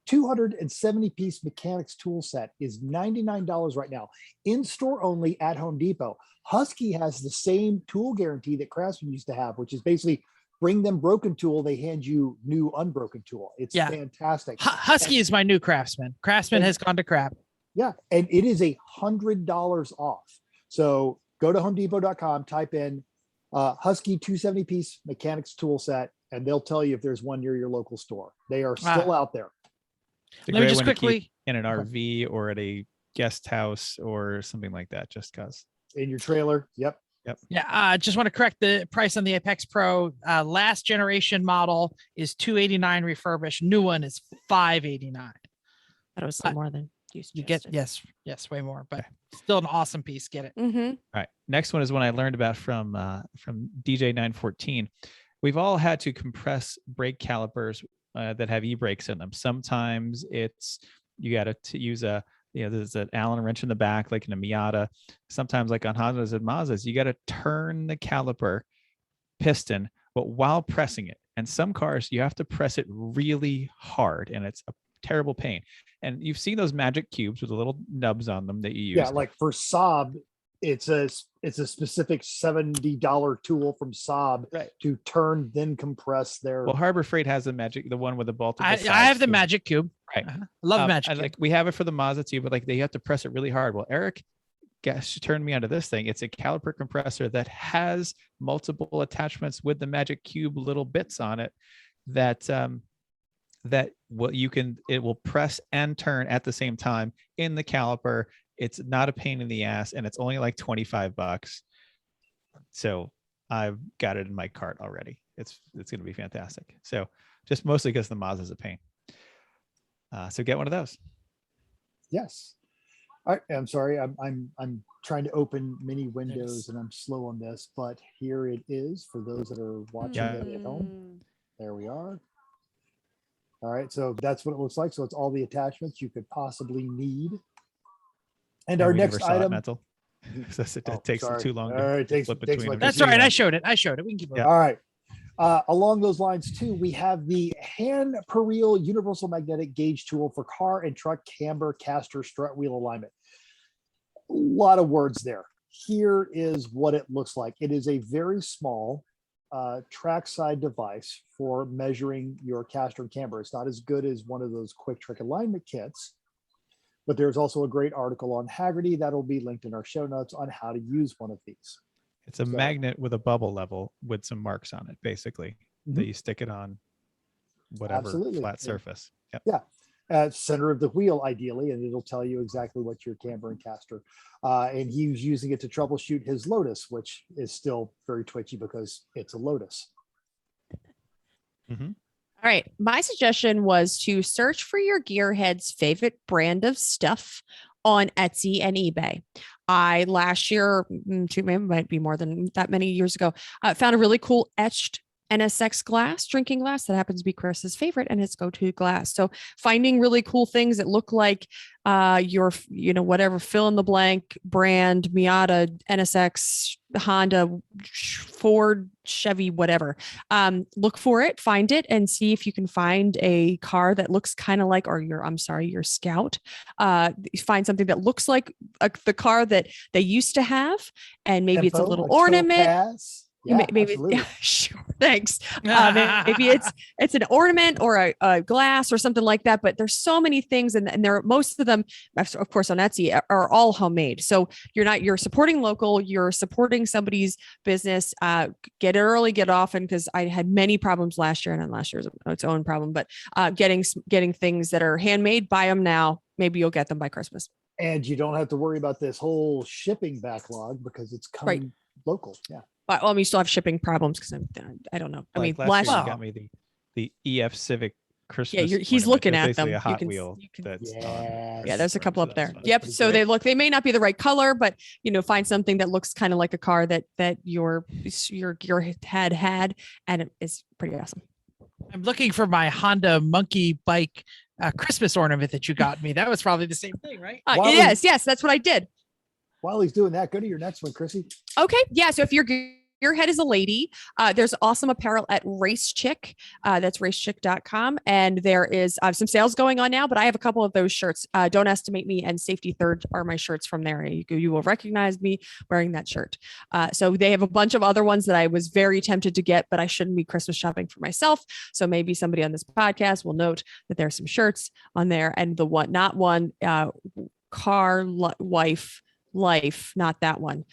270 piece mechanics tool set is $99 right now, in store only at Home Depot. Husky has the same tool guarantee that Craftsman used to have, which is basically bring them broken tool, they hand you new unbroken tool. It's fantastic. Husky is my new Craftsman. Craftsman has gone to crap. Yeah, and it is $100 off. So go to homedepot.com, type in Husky 270 piece mechanics tool set, and they'll tell you if there's one near your local store. They are still out there. It's a Let me great just one to keep quickly in an RV or at a guest house or something like that, just cause. In your trailer. Yep. Yeah, just want to correct the price on the Apex Pro. Last generation model is $289 refurbished. New one is $589. That was still more than You get yes, way more, but still an awesome piece. Get it. Mm-hmm. All right. Next one is one I learned about from DJ 914. We've all had to compress brake calipers that have e-brakes in them. Sometimes it's you got to use there's an Allen wrench in the back, like in a Miata. Sometimes, like on Hondas and Mazdas, you got to turn the caliper piston, but while pressing it. And some cars, you have to press it really hard, and it's a terrible pain. And you've seen those magic cubes with the little nubs on them that you use. Yeah, like for Saab, it's a specific $70 tool from Saab to turn, then compress their. Well, Harbor Freight has the one with the bolt. I have the magic cube. Right. Love magic cube. Like we have it for the Mazda too, but like they have to press it really hard. Well, Eric, she turned me onto this thing. It's a caliper compressor that has multiple attachments with the magic cube little bits on it that it will press and turn at the same time in the caliper. It's not a pain in the ass, and it's only like $25. So I've got it in my cart already. It's going to be fantastic. So just mostly because the Mazda is a pain. So get one of those. Yes. I'm sorry. I'm trying to open many windows and I'm slow on this, but here it is for those that are watching it at home. There we are. All right. So that's what it looks like. So it's all the attachments you could possibly need. And our next item. It takes too long. All right, That's right. I showed it. We can keep it. All right. Along those lines too, we have the hand per reel universal magnetic gauge tool for car and truck camber, caster, strut wheel alignment. A lot of words there. Here is what it looks like. It is a very small trackside device for measuring your caster and camber. It's not as good as one of those quick trick alignment kits, but there's also a great article on Haggerty that'll be linked in our show notes on how to use one of these. It's a magnet with a bubble level with some marks on it, basically, that you stick it on whatever flat surface. Yep. Yeah. Center of the wheel, ideally, and it'll tell you exactly what your camber and caster. And he was using it to troubleshoot his Lotus, which is still very twitchy because it's a Lotus. All right. My suggestion was to search for your gearhead's favorite brand of stuff on Etsy and eBay. I last year, might be more than that many years ago, found a really cool etched NSX glass, drinking glass. That happens to be Chris's favorite and his go-to glass. So finding really cool things that look like your, whatever fill in the blank brand, Miata, NSX, Honda, Ford, Chevy, whatever. Look for it, find it, and see if you can find a car that looks kind of like, or your Scout. Find something that looks like the car that they used to have, and maybe it's a little ornament. Yeah, maybe absolutely. sure, thanks. Maybe it's an ornament or a glass or something like that. But there's so many things, and there most of them, of course, on Etsy are all homemade. So you're supporting local, you're supporting somebody's business. Get it early, get often, because I had many problems last year, and then last year's its own problem. But getting things that are handmade, buy them now. Maybe you'll get them by Christmas. And you don't have to worry about this whole shipping backlog because it's coming local. Yeah. But you still have shipping problems because I don't know. I mean, last year year, you got me the EF Civic Christmas. Yeah, he's ornament. looking It's at basically them. a Hot you Wheel. That's yeah, there's a couple up there. Fun. Yep. So they may not be the right color, but find something that looks kind of like a car that your Gearhead had, and it is pretty awesome. I'm looking for my Honda monkey bike Christmas ornament that you got me. That was probably the same thing, right? Yes, that's what I did. While he's doing that, go to your next one, Chrissy. Okay. Yeah. So if your head is a lady, there's awesome apparel at Race Chick. That's racechick.com. And there is some sales going on now, but I have a couple of those shirts. Don't Estimate Me and Safety Third are my shirts from there. You will recognize me wearing that shirt. So they have a bunch of other ones that I was very tempted to get, but I shouldn't be Christmas shopping for myself. So maybe somebody on this podcast will note that there's some shirts on there, and car wife life, not that one,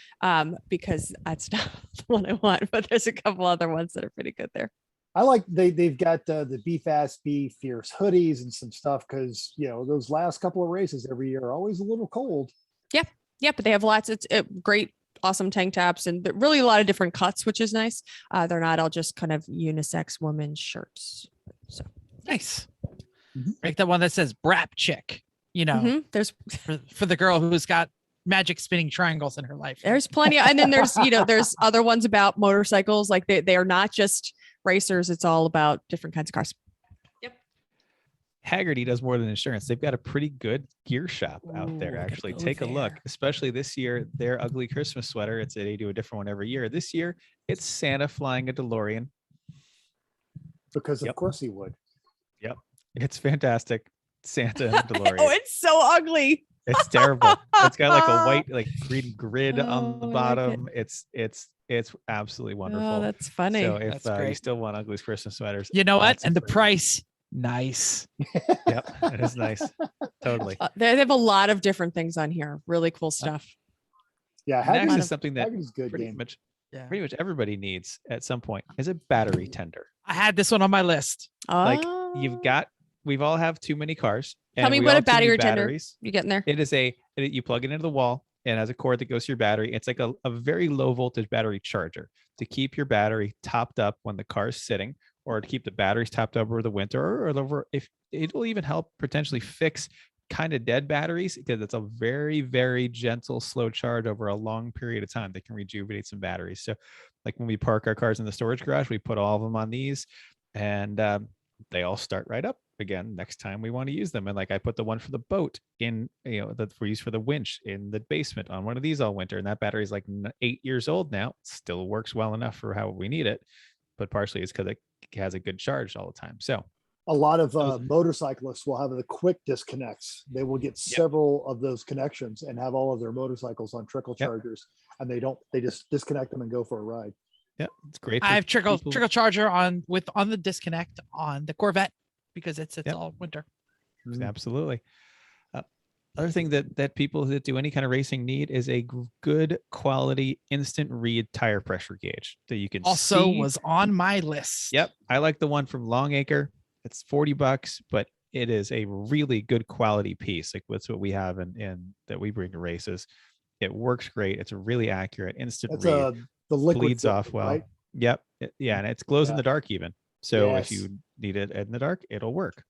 because that's not the one I want, but there's a couple other ones that are pretty good there. I like they've got the Be Fast, Be Fierce hoodies and some stuff, because those last couple of races every year are always a little cold. Yeah, but they have lots. It's great, awesome tank tops, and really a lot of different cuts, which is nice. They're not all just kind of unisex women's shirts. So nice. Like the one that says "Brap Chick." There's for the girl who's got magic spinning triangles in her life. There's plenty and then there's there's other ones about motorcycles. Like they are not just racers, it's all about different kinds of cars. Yep. Haggerty does more than insurance. They've got a pretty good gear shop out there. Actually, take a look. Especially this year, their ugly Christmas sweater. They do a different one every year. This year, it's Santa flying a DeLorean. Because of course he would. Yep, it's fantastic. Santa and DeLorean. Oh, it's so ugly. It's terrible. It's got like a white, green grid on the bottom. It's absolutely wonderful. Oh, that's funny. So if you still want ugly Christmas sweaters, you know what? And the price, nice. Yep, it is nice. Totally. They have a lot of different things on here. Really cool stuff. Yeah, next is something that good pretty much everybody needs at some point is a battery tender. I had this one on my list. Like we've all have too many cars. Tell me what a battery tender you getting there. It is you plug it into the wall and has a cord that goes to your battery. It's like a very low voltage battery charger to keep your battery topped up when the car's sitting, or to keep the batteries topped up over the winter, or over if it will even help potentially fix kind of dead batteries, because it's a very, very gentle, slow charge over a long period of time that can rejuvenate some batteries. So like when we park our cars in the storage garage, we put all of them on these, and they all start right up again next time we want to use them. And like I put the one for the boat in, that we use for the winch in the basement on one of these all winter, and that battery is like 8 years old now. Still works well enough for how we need it, but partially it's because it has a good charge all the time. So a lot of motorcyclists will have the quick disconnects. They will get several of those connections and have all of their motorcycles on trickle chargers, and they just disconnect them and go for a ride. Yeah, it's great. I have trickle charger on the disconnect on the Corvette, because it's all winter. Absolutely. Other thing that people that do any kind of racing need is a good quality instant read tire pressure gauge that you can also see. Was on my list. Yep, I like the one from Longacre. It's $40, but it is a really good quality piece. Like that's what we have in that we bring to races. It works great. It's a really accurate instant read. The liquid bleeds off well. Right? Yep. And it glows in the dark even. So if you need it in the dark, it'll work.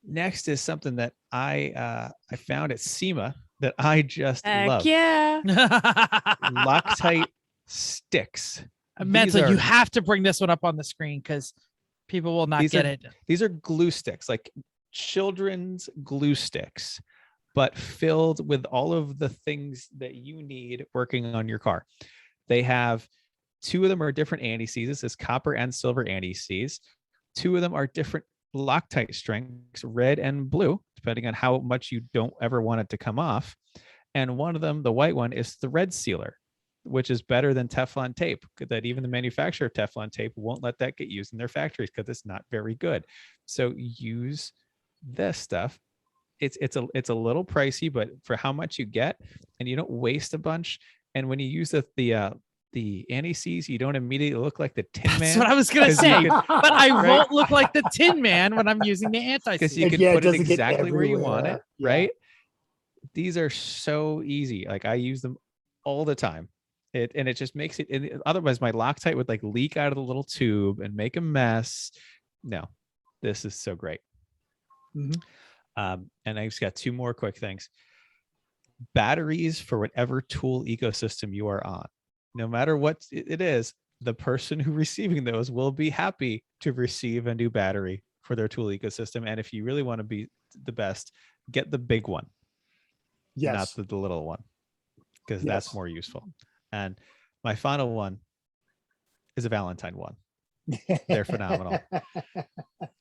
Next is something that I found at SEMA that I just love. Yeah. Loctite sticks. Mentally, you have to bring this one up on the screen because people will not get it. These are glue sticks, like children's glue sticks, but filled with all of the things that you need working on your car. They have 2 of them are different anti-seize. This is copper and silver anti-seize. 2 of them are different Loctite strengths, red and blue, depending on how much you don't ever want it to come off. And one of them, the white one, is thread sealer, which is better than Teflon tape, that even the manufacturer of Teflon tape won't let that get used in their factories because it's not very good. So use this stuff. It's a little pricey, but for how much you get, and you don't waste a bunch. And when you use the anti-seize, you don't immediately look like the Tin Man. That's what I was gonna say. But I won't look like the Tin Man when I'm using the anti-seize. Because you can put it exactly where you want it, right? These are so easy. Like I use them all the time. It just makes it. Otherwise, my Loctite would like leak out of the little tube and make a mess. No, this is so great. Mhm. And I just got 2 more quick things. Batteries for whatever tool ecosystem you are on. No matter what it is, the person who receiving those will be happy to receive a new battery for their tool ecosystem. And if you really want to be the best, get the big one, not the little one, because that's more useful. And my final one is a Valentine one. They're phenomenal.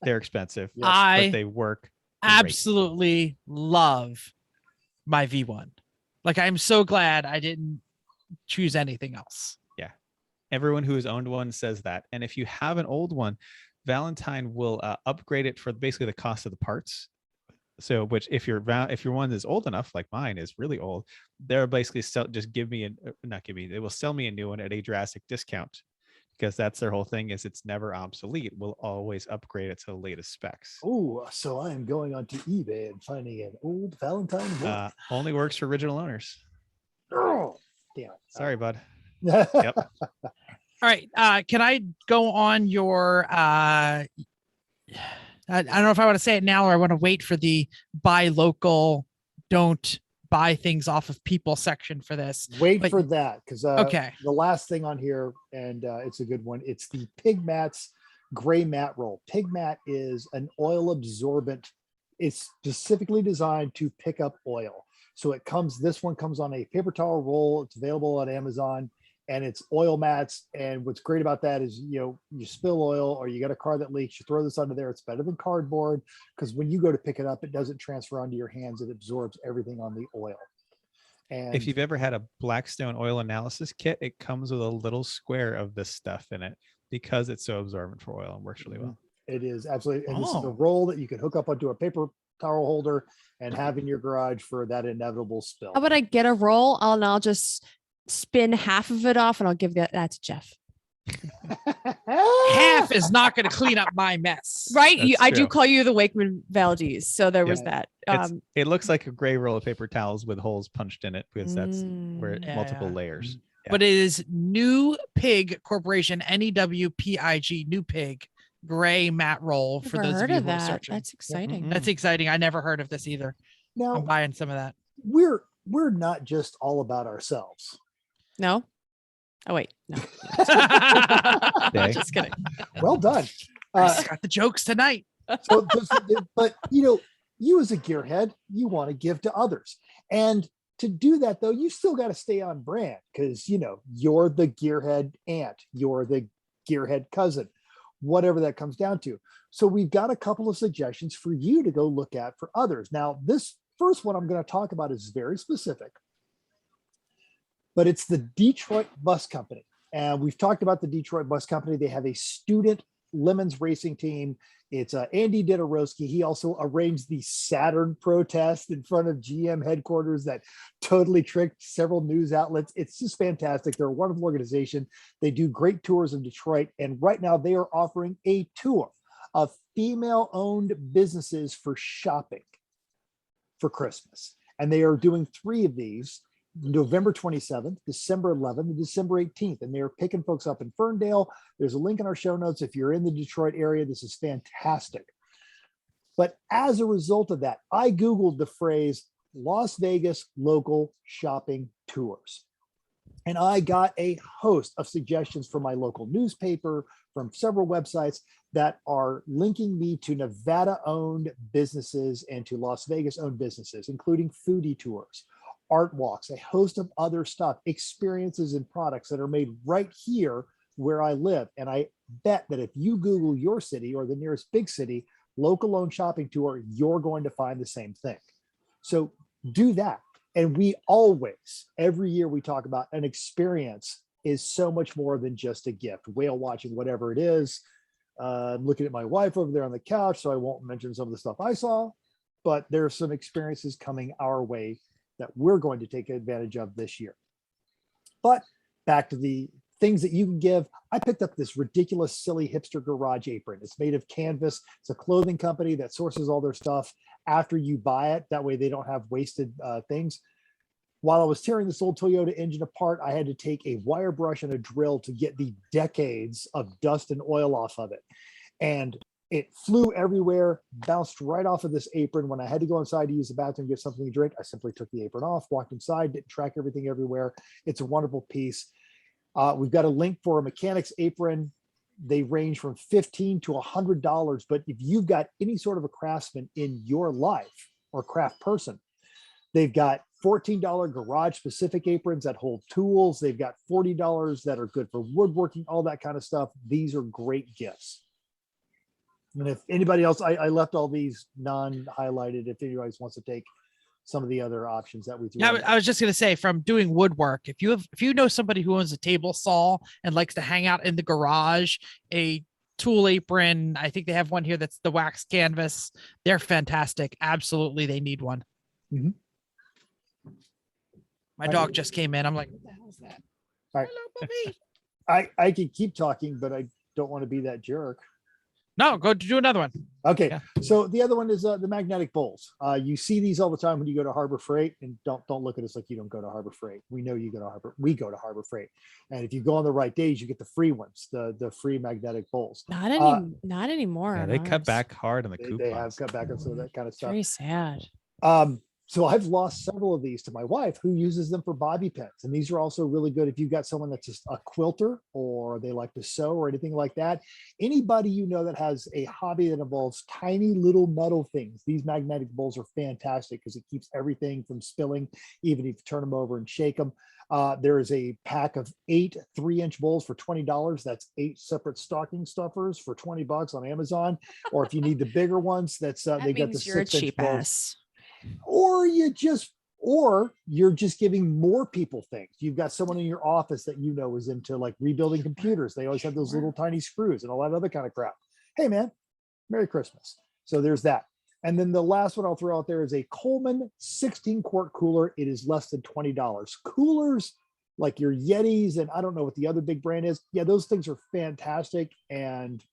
They're expensive, but they work. Absolutely love my V1. Like, I'm so glad I didn't choose anything else. Yeah. Everyone who has owned one says that. And if you have an old one, Valentine will upgrade it for basically the cost of the parts. So, which if your one is old enough, like mine is really old, they're basically they will sell me a new one at a drastic discount, because that's their whole thing is it's never obsolete. We'll always upgrade it to the latest specs. Oh, so I am going onto eBay and finding an old Valentine one. Only works for original owners. Oh, damn it. Sorry, bud. Yep. All right. Can I go on your I don't know if I want to say it now or I want to wait for the buy local, don't buy things off of people section for this. Wait for that, because okay. The last thing on here, and it's a good one, it's the Pig Mat's gray mat roll. Pig Mat is an oil absorbent. It's specifically designed to pick up oil. So this one comes on a paper towel roll. It's available on Amazon, and it's oil mats. And what's great about that is, you spill oil or you got a car that leaks, you throw this under there. It's better than cardboard, because when you go to pick it up, it doesn't transfer onto your hands. It absorbs everything on the oil. And if you've ever had a Blackstone oil analysis kit, it comes with a little square of this stuff in it because it's so absorbent for oil and works really well. It is absolutely. And this is a roll that you can hook up onto a paper towel holder and have in your garage for that inevitable spill. How about I get a roll and I'll just spin half of it off and I'll give that to Jeff. Half is not going to clean up my mess. Right? I do call you the Wakeman Valdez. So there was that. It looks like a gray roll of paper towels with holes punched in it, because that's where multiple layers. Yeah. But it is New Pig Corporation, NEWPIG, New Pig gray mat roll. For those of you who are searching. That's exciting. Mm-hmm. That's exciting. I never heard of this either. Now, I'm buying some of that. We're not just all about ourselves. No. Oh wait, no. Just kidding. Well done. Got the jokes tonight. But you as a gearhead, you want to give to others, and to do that though, you still got to stay on brand, because you're the gearhead aunt, you're the gearhead cousin, whatever that comes down to. So we've got a couple of suggestions for you to go look at for others. Now, this first one I'm going to talk about is very specific, but it's the Detroit Bus Company. And we've talked about the Detroit Bus Company. They have a student Lemons racing team. It's Andy Didorowski. He also arranged the Saturn protest in front of GM headquarters that totally tricked several news outlets. It's just fantastic. They're a wonderful organization. They do great tours of Detroit. And right now they are offering a tour of female-owned businesses for shopping for Christmas. And they are doing 3 of these, November 27th, December 11th, and December 18th. And they're picking folks up in Ferndale. There's a link in our show notes. If you're in the Detroit area, this is fantastic. But as a result of that, I Googled the phrase Las Vegas local shopping tours. And I got a host of suggestions from my local newspaper, from several websites that are linking me to Nevada-owned businesses and to Las Vegas-owned businesses, including foodie tours, art walks, a host of other stuff, experiences and products that are made right here where I live. And I bet that if you Google your city or the nearest big city, local owned shopping tour, you're going to find the same thing. So do that. And we always, every year we talk about an experience is so much more than just a gift. Whale watching, whatever it is. I'm looking at my wife over there on the couch, so I won't mention some of the stuff I saw, but there are some experiences coming our way that we're going to take advantage of this year. But back to the things that you can give. I picked up this ridiculous, silly hipster garage apron. It's made of canvas. It's a clothing company that sources all their stuff after you buy it. That way they don't have wasted things. While I was tearing this old Toyota engine apart, I had to take a wire brush and a drill to get the decades of dust and oil off of it. And it flew everywhere, bounced right off of this apron. When I had to go inside to use the bathroom, get something to drink, I simply took the apron off, walked inside, didn't track everything everywhere. It's a wonderful piece. We've got a link for a mechanic's apron. They range from $15 to $100. But if you've got any sort of a craftsman in your life or craft person, they've got $14 garage specific aprons that hold tools. They've got $40 that are good for woodworking, all that kind of stuff. These are great gifts. And if anybody else, I left all these non-highlighted, if anybody wants to take some of the other options that we threw. Yeah, I was just going to say, from doing woodwork, if you know somebody who owns a table saw and likes to hang out in the garage, a tool apron, I think they have one here that's the wax canvas. They're fantastic. Absolutely, they need one. Mm-hmm. My dog just came in. I'm like, what the hell is that? Right. Hello, puppy. I could keep talking, but I don't want to be that jerk. No, go do another one. Okay, Yeah. So the other one is the magnetic bowls. You see these all the time when you go to Harbor Freight, and don't look at us like you don't go to Harbor Freight. We know you go to Harbor. We go to Harbor Freight, and if you go on the right days, you get the free ones, the free magnetic bowls. Not anymore. Yeah, they cut back hard on the coupons. They have cut back on some of that kind of stuff. Very sad. So I've lost several of these to my wife, who uses them for bobby pins. And these are also really good if you've got someone that's just a quilter or they like to sew or anything like that. Anybody you know that has a hobby that involves tiny little metal things, these magnetic bowls are fantastic because it keeps everything from spilling, even if you turn them over and shake them. There is a pack of 8 3-inch bowls for $20. That's 8 separate stocking stuffers for $20 on Amazon. Or if you need the bigger ones, that's they got the 6-inch cheap bowls. ass. Or you're just giving more people things. You've got someone in your office that you know is into like rebuilding computers. They always have those little tiny screws and all that other kind of crap. Hey man, Merry Christmas. So there's that. And then the last one I'll throw out there is a Coleman 16-quart cooler. It is less than $20. Coolers like your Yetis, and I don't know what the other big brand is. Yeah, those things are fantastic. And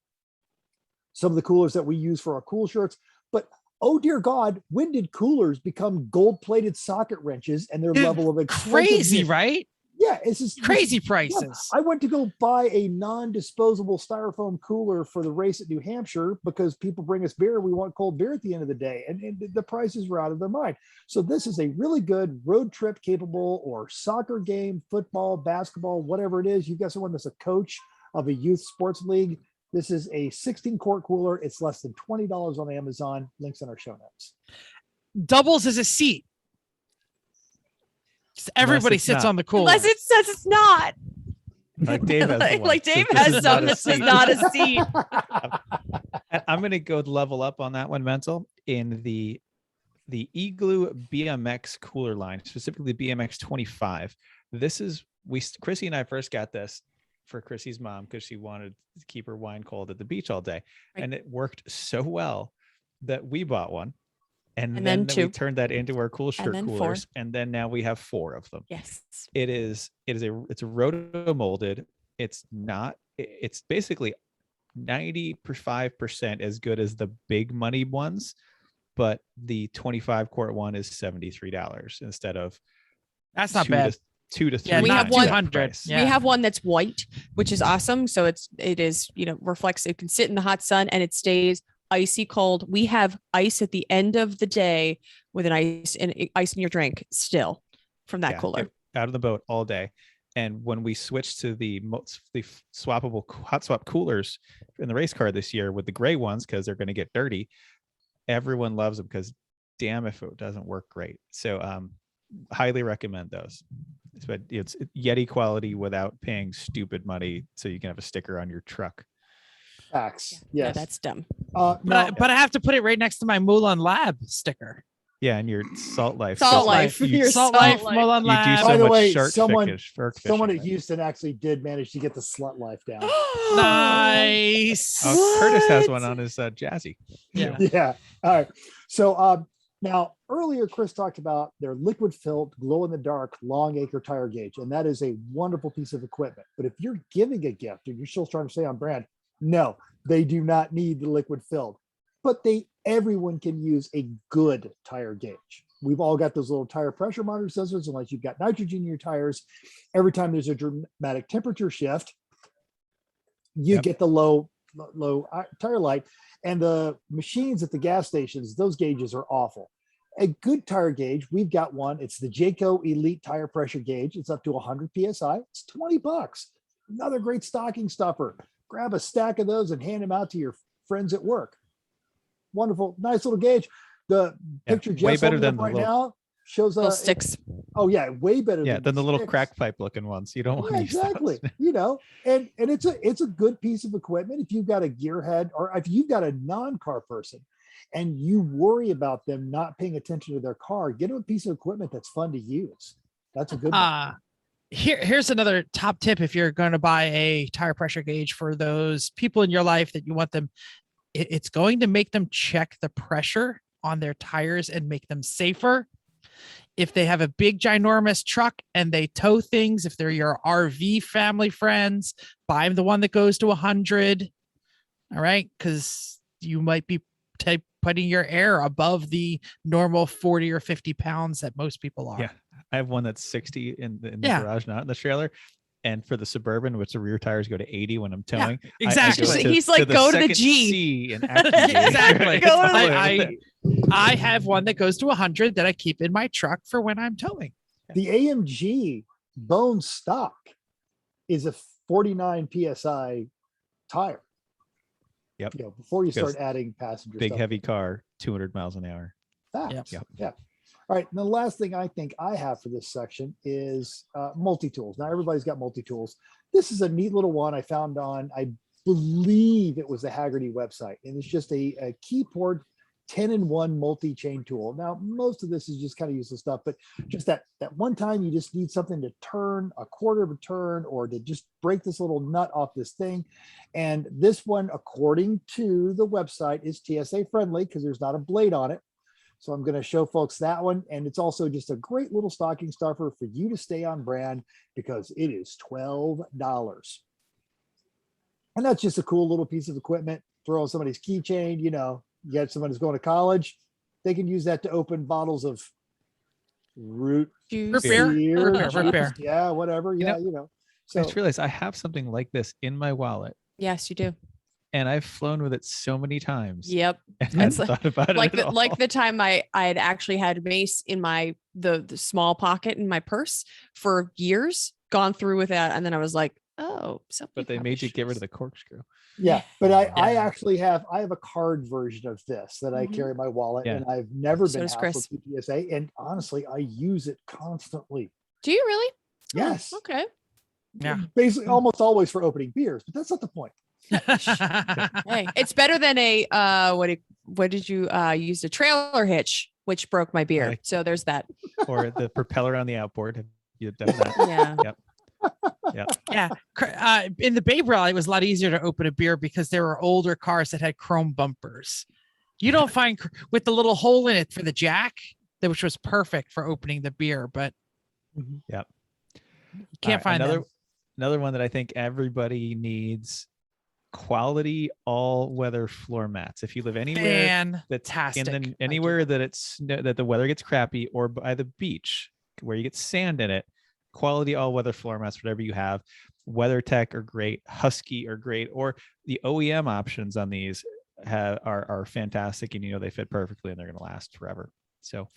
some of the coolers that we use for our cool shirts, but oh dear God, when did coolers become gold-plated socket wrenches and their level of crazy, right? Yeah, it's just crazy prices. I went to go buy a non-disposable styrofoam cooler for the race at New Hampshire because people bring us beer. We want cold beer at the end of the day, and the prices were out of their mind. So this is a really good road trip capable or soccer game, football, basketball, whatever it is. You've got someone that's a coach of a youth sports league. This is a 16-quart cooler. It's less than $20 on Amazon. Links in our show notes. Doubles as a seat. Everybody sits on the cooler. Unless it says it's not. Like Dave has one. Like Dave So this has is some not a that's not a seat. I'm going to go level up on that one, Mental, in the Igloo BMX cooler line, specifically BMX 25. This is, Chrissy and I first got this for Chrissy's mom because she wanted to keep her wine cold at the beach all day. Right. And it worked so well that we bought one. And then we 2. turned that into our cool shirt then 4. coolers. And then now we have 4 of them. Yes. It's a roto molded. It's basically 95% as good as the big money ones, but the 25-quart one is $73 instead of that's not bad. 2 to 3. Yeah, we have one. 200. We have one that's white, which is awesome. So it is, reflects, it can sit in the hot sun and it stays icy cold. We have ice at the end of the day with ice in your drink still from that cooler. Out of the boat all day. And when we switched to the swappable hot swap coolers in the race car this year with the gray ones, because they're going to get dirty, everyone loves them because damn if it doesn't work great. So highly recommend those. But it's Yeti quality without paying stupid money so you can have a sticker on your truck. Facts. Yeah, Yes. that's dumb. But I have to put it right next to my Mulan Lab sticker. Yeah, and your Salt Life. Salt Life. Your Salt Life, Life. Mulan You do Lab. so By the much way, shark someone fishing, at right? Houston actually did manage to get the slut life down. Nice. Oh, Curtis has What? one on his Jazzy. Yeah. Yeah. All right. So now earlier Chris talked about their liquid filled glow in the dark long acre tire gauge, and that is a wonderful piece of equipment. But if you're giving a gift and you're still trying to stay on brand, no, they do not need the liquid filled. But everyone can use a good tire gauge. We've all got those little tire pressure monitor sensors, unless you've got nitrogen in your tires. Every time there's a dramatic temperature shift, you get the low tire light. And the machines at the gas stations, those gauges are awful. A good tire gauge, we've got one. It's the Jayco Elite Tire Pressure Gauge. It's up to 100 PSI. It's $20. Another great stocking stuffer. Grab a stack of those and hand them out to your friends at work. Wonderful, nice little gauge. The picture way Jeff's better holding than up right the little, now shows Little sticks. Oh yeah, way better. than the little sticks. crack pipe looking ones. You don't want to use exactly. those. You know, and it's a good piece of equipment. If you've got a gearhead, or if you've got a non-car person and you worry about them not paying attention to their car, get them a piece of equipment that's fun to use. That's a good one. Here's another top tip if you're going to buy a tire pressure gauge for those people in your life that you want them. It's going to make them check the pressure on their tires and make them safer. If they have a big ginormous truck and they tow things, if they're your RV family friends, buy them the one that goes to 100. All right, because you might be putting your air above the normal 40 or 50 pounds that most people are. Yeah, I have one that's 60 in the garage, not in the trailer. And for the Suburban, which the rear tires go to 80 when I'm towing. Yeah, exactly. He's like, go to the second G. C and activate. Exactly. Go to I have one that goes to 100 that I keep in my truck for when I'm towing. The AMG bone stock is a 49 PSI tire. Yep. You know, before you Because start adding passenger Big stuff. heavy car, 200 miles an hour. Facts. Yep. Yeah. All right. And the last thing I think I have for this section is multi-tools. Now everybody's got multi-tools. This is a neat little one I found on, I believe it was the Haggerty website. And it's just a keyboard 10-in-1 multi-chain tool. Now, most of this is just kind of useless stuff, but just that one time you just need something to turn a quarter of a turn or to just break this little nut off this thing. And this one, according to the website, is TSA friendly because there's not a blade on it. So I'm going to show folks that one. And it's also just a great little stocking stuffer for you to stay on brand because it is $12. And that's just a cool little piece of equipment. Throw on somebody's keychain, you know, you got someone who's going to college, they can use that to open bottles of root Juice. beer. Yeah, whatever. Yeah, you know. So I just realized I have something like this in my wallet, Yes, you do. and I've flown with it so many times. Yep. And It's I thought about it Like at all. the time I had actually had mace in my the small pocket in my purse for years, gone through with that, and then I was like, oh, something. But they made you get rid of the corkscrew. yeah, but I Yeah. actually have a card version of this that I Mhm. carry in my wallet, Yeah. and I've never So been does hassled Chris. with TSA. And honestly, I use it constantly. Do you really? Yes, Oh, okay. Yeah. basically almost always for opening beers, but that's not the point. Hey, it's better than a what did you use a trailer hitch, which broke my beer. Right. So there's that. Or the propeller on the outboard. Have you done that? Yeah. Yeah. In the Babe Rally, it was a lot easier to open a beer because there were older cars that had chrome bumpers. You don't find with the little hole in it for the jack, which was perfect for opening the beer, but Yep. you can't find another one that I think everybody needs: quality all-weather floor mats. If you live anywhere that's fantastic. anywhere that that the weather gets crappy, or by the beach where you get sand in it, quality all-weather floor mats, whatever you have. WeatherTech are great, Husky are great, or the OEM options on these are fantastic, and you know they fit perfectly and they're going to last forever. So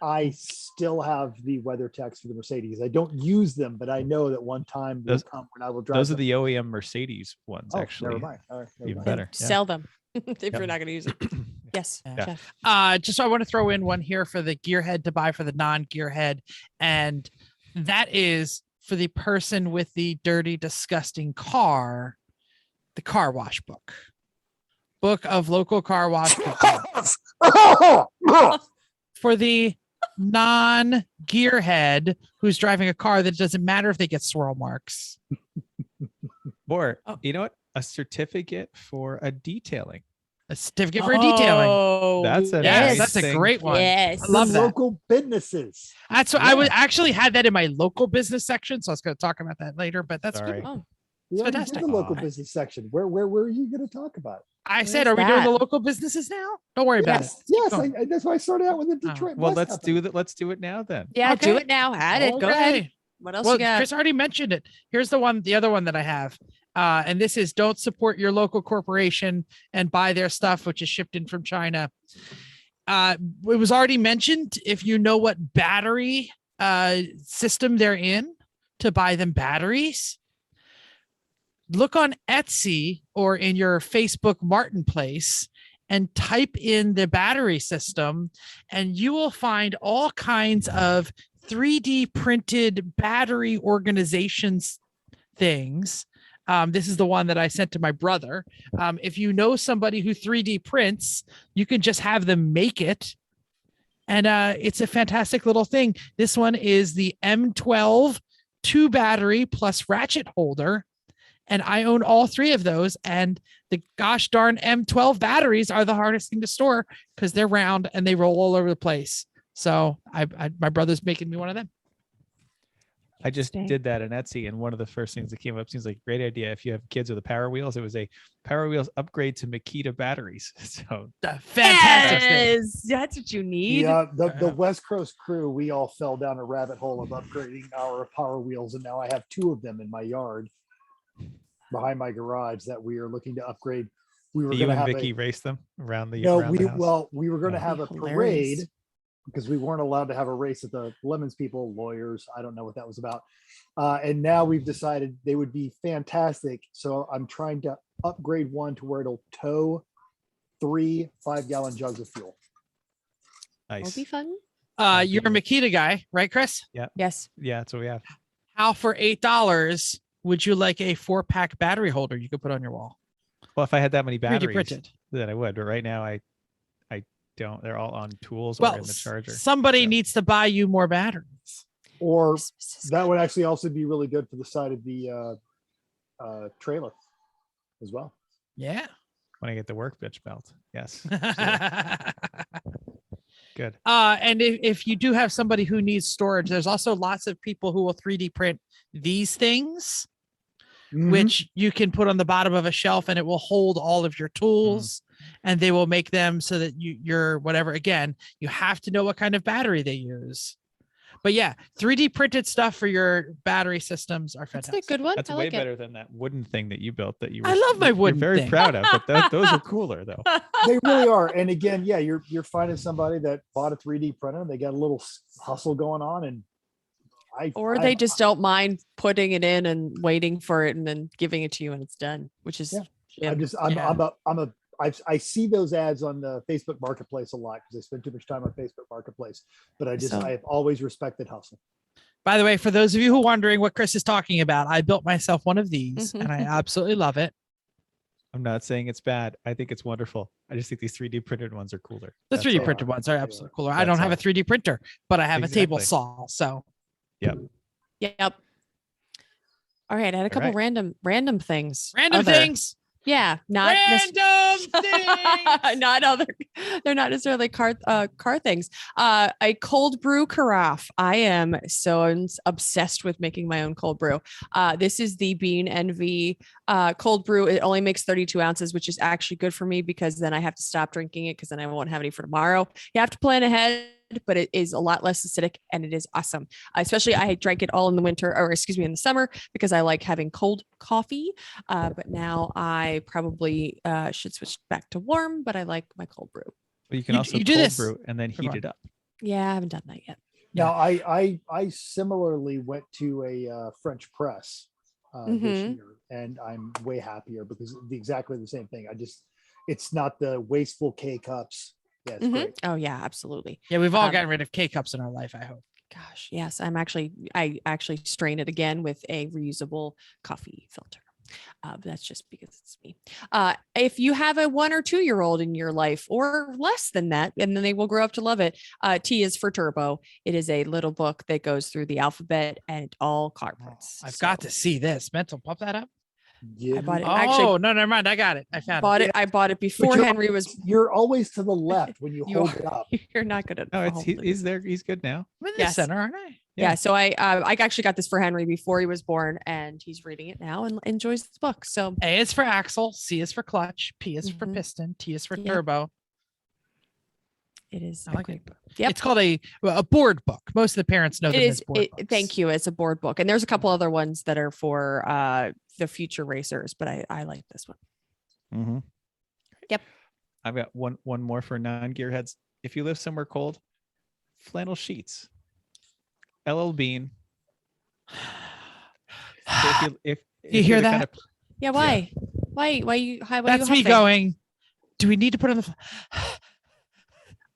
I still have the weather techs for the Mercedes. I don't use them, but I know that one time will come when I will drive. Those are them. the OEM Mercedes ones, Oh, actually. never mind. All right, never Even mind. better. Yeah. Sell them if you're not going to use it. Yes. Yeah. Jeff. Just I want to throw in one here for the gearhead to buy for the non-gearhead, and that is for the person with the dirty, disgusting car, the car wash book of local car wash. For the non-gearhead who's driving a car that doesn't matter if they get swirl marks. Or you know what? A certificate for a detailing. A certificate for detailing. Oh, That's a Yes, nice that's a thing. great one. Yes. I love that. Local businesses. That's what I was actually had that in my local business section, so I was going to talk about that later. But that's Sorry. good. Oh, We already did fantastic. the local Aw. business section. Where are you going to talk about? I Where said, is are we doing the that? local businesses now? Don't worry about it. Yes, Keep going. that's why I started out with the Oh. Detroit. Well, West let's happening. do that. Let's do it now then. yeah. Do Okay. it now. Add it. Go ahead. Okay. What else Well, you got? Chris already mentioned it. Here's the other one that I have. And this is don't support your local corporation and buy their stuff, which is shipped in from China. It was already mentioned. If you know what battery system they're in to buy them batteries, look on Etsy or in your Facebook Marketplace and type in the battery system, and you will find all kinds of 3D printed battery organizations things. This is the one that I sent to my brother. If you know somebody who 3D prints, you can just have them make it. And it's a fantastic little thing. This one is the M12 2 battery plus ratchet holder. And I own all 3 of those. And the gosh darn M12 batteries are the hardest thing to store because they're round and they roll all over the place. So my brother's making me one of them. I just Interesting. did that in Etsy, and one of the first things that came up seems like a great idea. If you have kids with the Power Wheels, it was a Power Wheels upgrade to Makita batteries. So Fantastic thing. Yes, that's what you need. The West Coast crew, we all fell down a rabbit hole of upgrading our Power Wheels, and now I have 2 of them in my yard behind my garage that we are looking to upgrade. We were you going to and have Vicky race them around the no, around the house. we were going to Oh. have a Hilarious. parade because we weren't allowed to have a race at the Lemons people, lawyers. I don't know what that was about. And now we've decided they would be fantastic. So I'm trying to upgrade one to where it'll tow 3 5-gallon jugs of fuel. It'll Nice. be fun. You're a Makita guy, right, Chris? Yes. Yeah, that's what we have. How for $8 would you like a 4-pack battery holder you could put on your wall? Well, if I had that many 3D batteries, printed. then I would. But right now, I don't. They're all on tools or Well, in the charger. somebody so. needs to buy you more batteries. Or Christmas is that would actually also be really good for the side of the trailer as well. Yeah. When I get the work bitch belt. Yes. Good. And if you do have somebody who needs storage, there's also lots of people who will 3D print these things, Mhm. which you can put on the bottom of a shelf and it will hold all of your tools and they will make them so that you're whatever. Again, you have to know what kind of battery they use. But yeah, 3D printed stuff for your battery systems are That's fantastic. a good one. That's I way like better than that wooden thing that you built that you were I love my you're wooden very thing. proud of, but those are cooler though. They really are. And again, yeah, you're finding somebody that bought a 3D printer and they got a little hustle going on, and Or they just don't mind putting it in and waiting for it and then giving it to you when it's done, which is Yeah. I see those ads on the Facebook Marketplace a lot because I spend too much time on Facebook Marketplace. But So- I have always respected hustle. By the way, for those of you who are wondering what Chris is talking about, I built myself one of these and I absolutely love it. I'm not saying it's bad. I think it's wonderful. I just think these 3D printed ones are cooler. The That's 3D all. printed ones are absolutely cooler. I That's don't have a all. 3D printer, but I have a table Exactly. saw. So Yep. All right. I had a couple right. random things. random Other- things. Yeah. Not Random things. not other. They're not necessarily car things. A cold brew carafe. I am so obsessed with making my own cold brew. This is the Bean Envy cold brew. It only makes 32 ounces, which is actually good for me because then I have to stop drinking it because then I won't have any for tomorrow. You have to plan ahead, but it is a lot less acidic and it is awesome. Especially I drank it all in the winter, or excuse me, in the summer because I like having cold coffee. But now I probably should switch back to warm, but I like my cold brew. But you can You- also you do cold this- brew and then Go heat on. it up. Yeah, I haven't done that yet. Now, I similarly went to a French press this Mhm. year, and I'm way happier because exactly the same thing. It's not the wasteful K cups. Yeah, it's Mhm. great. Oh yeah, absolutely. Yeah, we've all Um, gotten rid of K cups in our life, I hope. Gosh, yes, I actually strain it again with a reusable coffee filter. But that's just because it's me. If you have a 1 or 2-year-old in your life or less than that, and then they will grow up to love it, T is for Turbo. It is a little book that goes through the alphabet and all car parts. I've got to see this. Mental, pop that up. Yeah. I bought it. Oh, Actually, no, never mind. I got it. I found bought it. it. I bought it But before Henry was. You're always to the left when you You hold are- it up. You're not good at. No, holding he's there. He's good now. I'm in the Yes. center, aren't I? Yeah. So I actually got this for Henry before he was born, and he's reading it now and enjoys the book. So A is for axle, C is for clutch, P is for Mhm. piston, T is for Yeah. turbo. it is I a like great it. book. Yep. It's called a board book. Most of the parents know It them is. as board books. Thank you. It's a board book, and there's a couple other ones that are for the future racers, but I like this one. Mm-hmm. Yep. I've got one more for non-gearheads. If you live somewhere cold, flannel sheets. LL Bean. So if You hear you're the that? Yeah. Why? Why you? Why That's you me huffing? going, do we need to put on the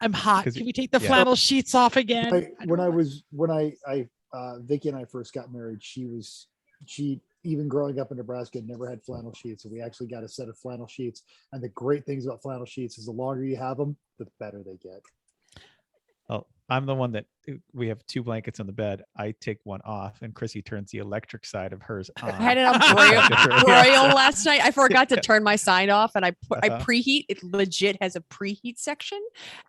I'm hot. 'Cause Can we take the yeah. flannel sheets off again? When Vicky and I first got married, she even growing up in Nebraska never had flannel sheets, and we actually got a set of flannel sheets. And the great things about flannel sheets is the longer you have them, the better they get. Well, I'm the one that we have 2 blankets on the bed. I take one off, and Chrissy turns the electric side of hers on. I had it on Yeah. broil last night. I forgot to turn my sign off, and I Uh-huh. preheat. It legit has a preheat section,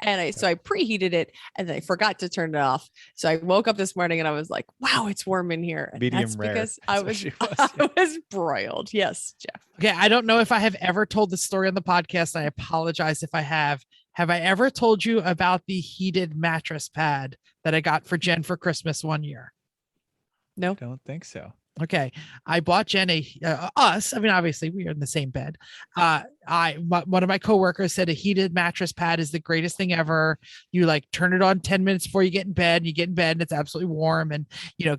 and I preheated it, and then I forgot to turn it off. So I woke up this morning and I was like, "Wow, it's warm in here." And Medium that's rare. because That's I what was she was, I was broiled. Yes, Jeff. Okay, I don't know if I have ever told this story on the podcast. I apologize if I have. Have I ever told you about the heated mattress pad that I got for Jen for Christmas one year? No. Don't think so. Okay, I bought Jen us. I mean, obviously we are in the same bed. One of my coworkers said a heated mattress pad is the greatest thing ever. You like turn it on 10 minutes before you get in bed. You get in bed and it's absolutely warm. And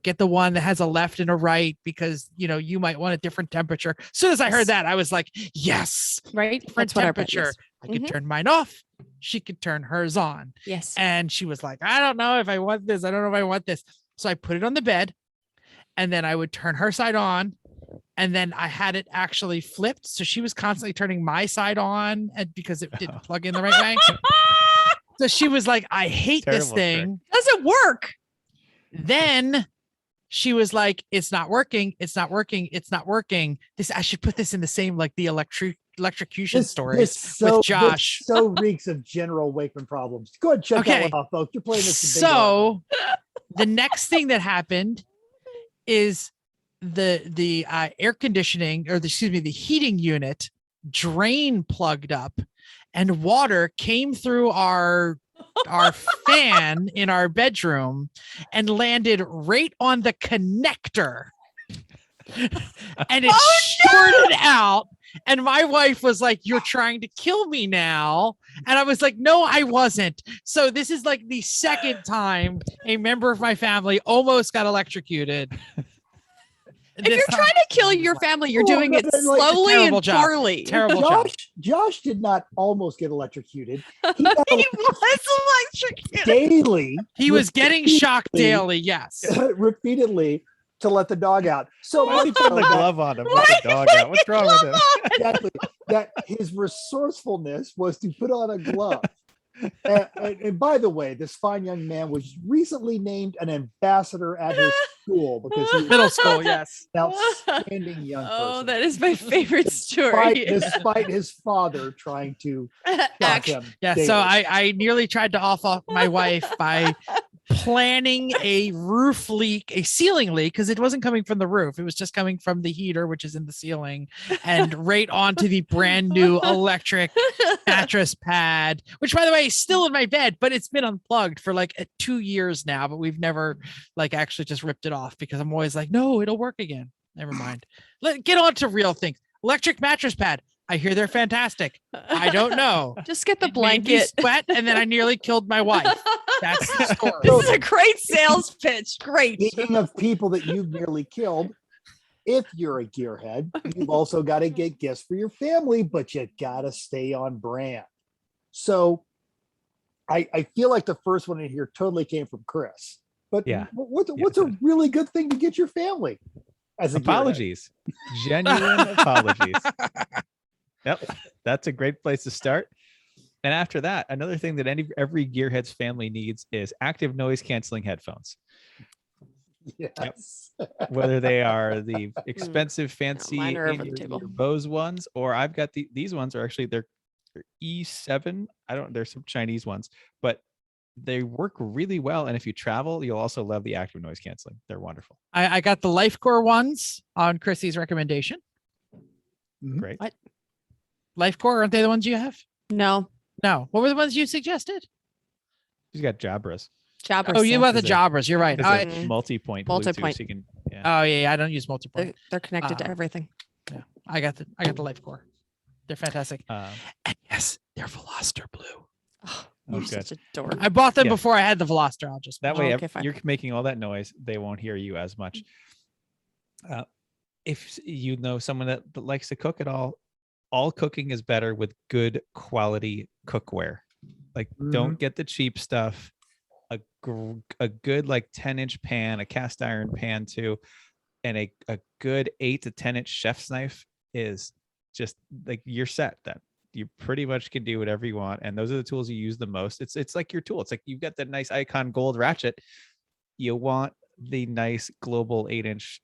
get the one that has a left and a right because you might want a different temperature. As soon as I heard that, I was like, yes, Right. different That's what our bed temperature. is. I could Mhm. turn mine off. She could turn hers on. Yes. And she was like, I don't know if I want this. I don't know if I want this. So I put it on the bed and then I would turn her side on. And then I had it actually flipped. So she was constantly turning my side on and because it didn't plug in the right way. So she was like, I hate this Terrible thing. Doesn't work. Then she was like, it's not working. It's not working. It's not working. I should put this in the same, like the electrocution stories with Josh. This so reeks of General Wakeman problems. Go ahead and check that Okay. one off, folks. You're playing this. in bingo. So the next thing that happened is the air conditioning or the heating unit drain plugged up and water came through our fan in our bedroom and landed right on the connector. And it shorted out. And my wife was like, you're trying to kill me now. And I was like, no, I wasn't. So this is like the second time a member of my family almost got electrocuted. If you're trying to kill your family, you're Well, doing no, it no, like, slowly terrible and job. poorly. Terrible job. Josh did not almost get electrocuted. He got He was electrocuted. daily. He was getting shocked repeatedly- daily. Yes. repeatedly to let the dog out. So Why did he put the glove on him? Let the dog out. What's wrong with him? exactly that his resourcefulness was to put on a glove. And by the way, this fine young man was recently named an ambassador at his school because he was Middle school. Yes. an outstanding young person. Oh, that is my favorite story. Despite his father trying to shock him. Yeah. daily. So I nearly tried to off my wife by planning a roof leak, a ceiling leak, because it wasn't coming from the roof. It was just coming from the heater, which is in the ceiling, and right onto the brand new electric mattress pad, which by the way is still in my bed, but it's been unplugged for like 2 years now, but we've never like actually just ripped it off because I'm always like, no, it'll work again. Never mind. Let's get on to real things. Electric mattress pad. I hear they're fantastic. I don't know. Just get the It made me blanket. sweat, and then I nearly killed my wife. That's the story. This is a great sales pitch. Great. Speaking of people that you've nearly killed, if you're a gearhead, you've also got to get gifts for your family, but you got to stay on brand. So I feel like the first one in here totally came from Chris. But Yeah. what's a really good thing to get your family? As a gearhead? Apologies. Genuine apologies. Yep. That's a great place to start. And after that, another thing that every Gearheads family needs is active noise canceling headphones. Yes. Whether they are the expensive, fancy mine are over the your table. Bose ones, or I've got these ones are actually they're E7. There's some Chinese ones, but they work really well. And if you travel, you'll also love the active noise canceling. They're wonderful. I got the LifeCore ones on Chrissy's recommendation. Great. What? LifeCore, aren't they the ones you have? No. No. What were the ones you suggested? She's got Jabras. Jabra. Oh, you stuff. want the Is it- Jabras. You're right. It's I, a multi-point. Multi-point. Bluetooth, so you can, yeah. oh yeah, I don't use multi-point. They're connected to Uh, everything. I got the LifeCore. They're fantastic. Um, And yes, they're Veloster blue. Oh, Oh, you're good. such a dork. I bought them Yeah. before I had the Veloster. I'll just That way, okay, fine. you're making all that noise. They won't hear you as much. If you know someone that likes to cook at all cooking is better with good quality cookware. Like, don't get the cheap stuff. A good like 10-inch pan, a cast iron pan too, and a good 8 to 10-inch chef's knife is just like you're set. That you pretty much can do whatever you want, and those are the tools you use the most. It's like your tool. It's like you've got that nice Icon Gold Ratchet. You want the nice global 8-inch,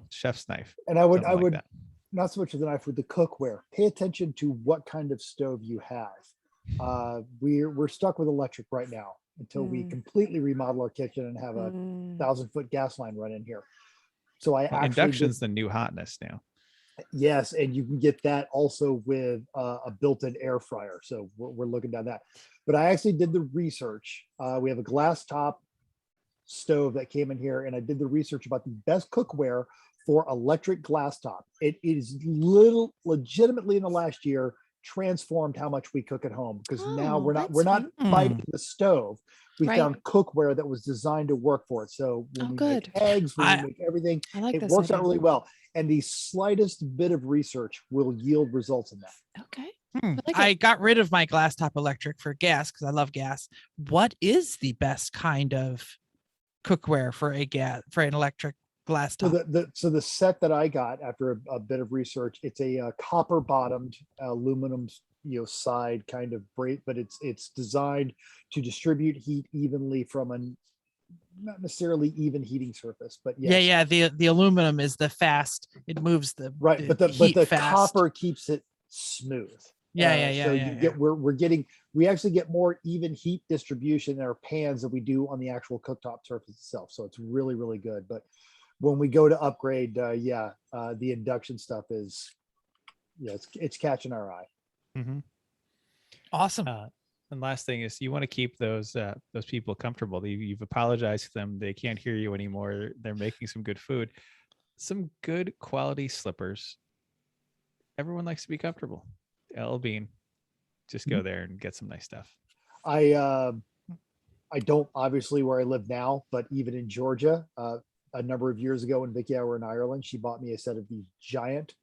chef's knife. And I would something like that. not so much of the knife with the cookware. Pay attention to what kind of stove you have. We're stuck with electric right now until we completely remodel our kitchen and have a 1,000-foot gas line run in here. So I Well, actually induction's the new hotness now. yes, and you can get that also with a built-in air fryer. So we're looking down that. But I actually did the research. We have a glass top stove that came in here, and I did the research about the best cookware for electric glass top. It is legitimately in the last year transformed how much we cook at home, because now we're not fighting the stove. We Right. found cookware that was designed to work for it. So when we good. make eggs, when we make everything, I like it this works out idea. really well. And the slightest bit of research will yield results in that. Okay. like I it. got rid of my glass top electric for gas because I love gas. What is the best kind of cookware for an electric glass So top? the set that I got after a bit of research, it's a copper bottomed aluminum side kind of braid, but it's designed to distribute heat evenly from not necessarily even heating surface, but yes. Yeah. The aluminum is the fast. It moves the Right, but the heat fast. copper keeps it smooth. Yeah. We actually get more even heat distribution in our pans than we do on the actual cooktop surface itself. So it's really, really good. But when we go to upgrade, the induction stuff is, it's catching our eye. Mm-hmm. Awesome. And last thing is, you want to keep those people comfortable. You've apologized to them. They can't hear you anymore. They're making some good food, some good quality slippers. Everyone likes to be comfortable. L Bean, just go there and get some nice stuff. I don't obviously where I live now, but even in Georgia, a number of years ago when Vicky and I were in Ireland, she bought me a set of these giant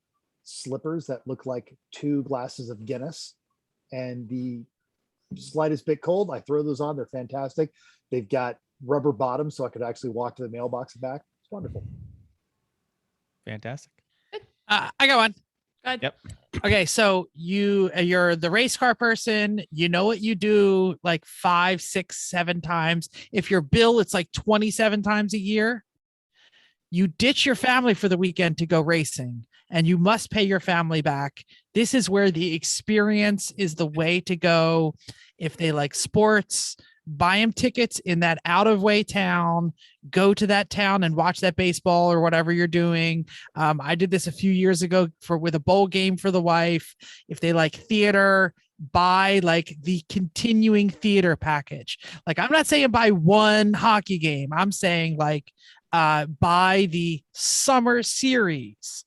slippers that look like 2 glasses of Guinness. And the slightest bit cold, I throw those on. They're fantastic. They've got rubber bottoms, so I could actually walk to the mailbox and back. It's wonderful. Fantastic. I got one. Good. Yep. Okay, so you're the race car person. You know what you do like 5, 6, 7 times. If your bill, it's like 27 times a year. You ditch your family for the weekend to go racing, and you must pay your family back. This is where the experience is the way to go. If they like sports, buy them tickets in that out of way town, go to that town and watch that baseball or whatever you're doing. I did this a few years ago with a bowl game for the wife. If they like theater, buy like the continuing theater package. Like, I'm not saying buy one hockey game. I'm saying like, buy the summer series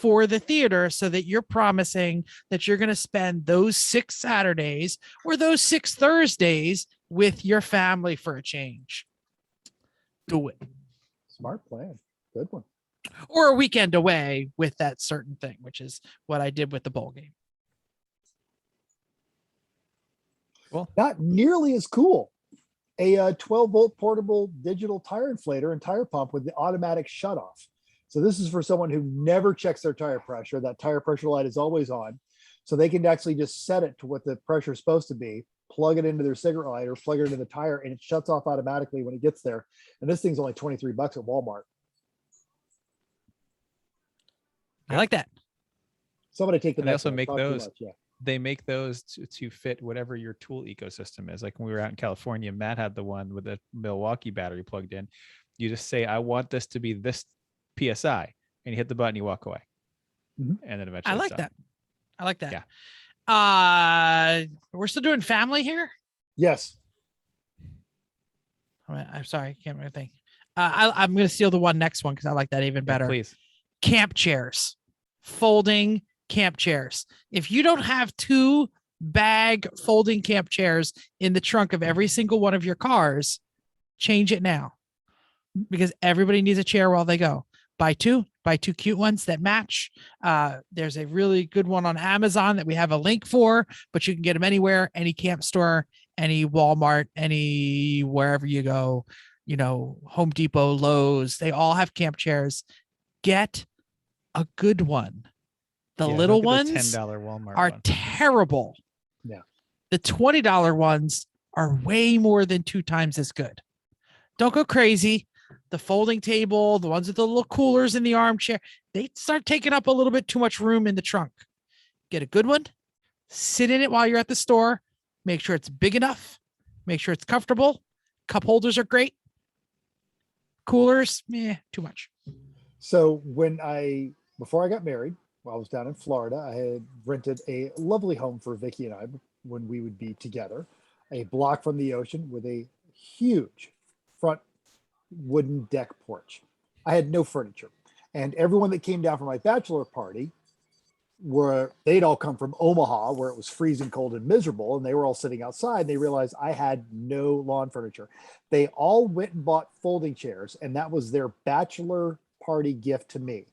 for the theater so that you're promising that you're going to spend those 6 Saturdays or those 6 Thursdays with your family for a change. Do it. Smart plan. Good one. Or a weekend away with that certain thing, which is what I did with the bowl game. Well, Not nearly as cool. A 12-volt portable digital tire inflator and tire pump with the automatic shutoff. So this is for someone who never checks their tire pressure. That tire pressure light is always on. So they can actually just set it to what the pressure is supposed to be, plug it into their cigarette lighter, plug it into the tire, and it shuts off automatically when it gets there. And this thing's only $23 at Walmart. I like that. Somebody take the And they next also one. make Talk too those. much, yeah. They make those to fit whatever your tool ecosystem is. Like when we were out in California, Matt had the one with the Milwaukee battery plugged in. You just say, I want this to be this PSI, and you hit the button, you walk away. Mhm. And then eventually I it's like done. that. I like that. Yeah. We're still doing family here. Yes. I'm sorry, I can't remember anything. I'm going to steal the next one because I like that even Yeah, better. please. Camp chairs, folding camp chairs. If you don't have 2 bag folding camp chairs in the trunk of every single one of your cars, change it now, because everybody needs a chair while they go. Buy 2 cute ones that match. There's a really good one on Amazon that we have a link for, but you can get them anywhere, any camp store, any Walmart, any wherever you go, Home Depot, Lowe's, they all have camp chairs. Get a good one. The Yeah, little look at the ones $10 Walmart are one. terrible. Yeah. The $20 ones are way more than 2 times as good. Don't go crazy. The folding table, the ones with the little coolers in the armchair, they start taking up a little bit too much room in the trunk. Get a good one. Sit in it while you're at the store. Make sure it's big enough. Make sure it's comfortable. Cup holders are great. Coolers, too much. So before I got married, while I was down in Florida, I had rented a lovely home for Vicky and I when we would be together, a block from the ocean with a huge front wooden deck porch. I had no furniture, and everyone that came down for my bachelor party they'd all come from Omaha, where it was freezing cold and miserable, and they were all sitting outside. They realized I had no lawn furniture. They all went and bought folding chairs, and that was their bachelor party gift to me.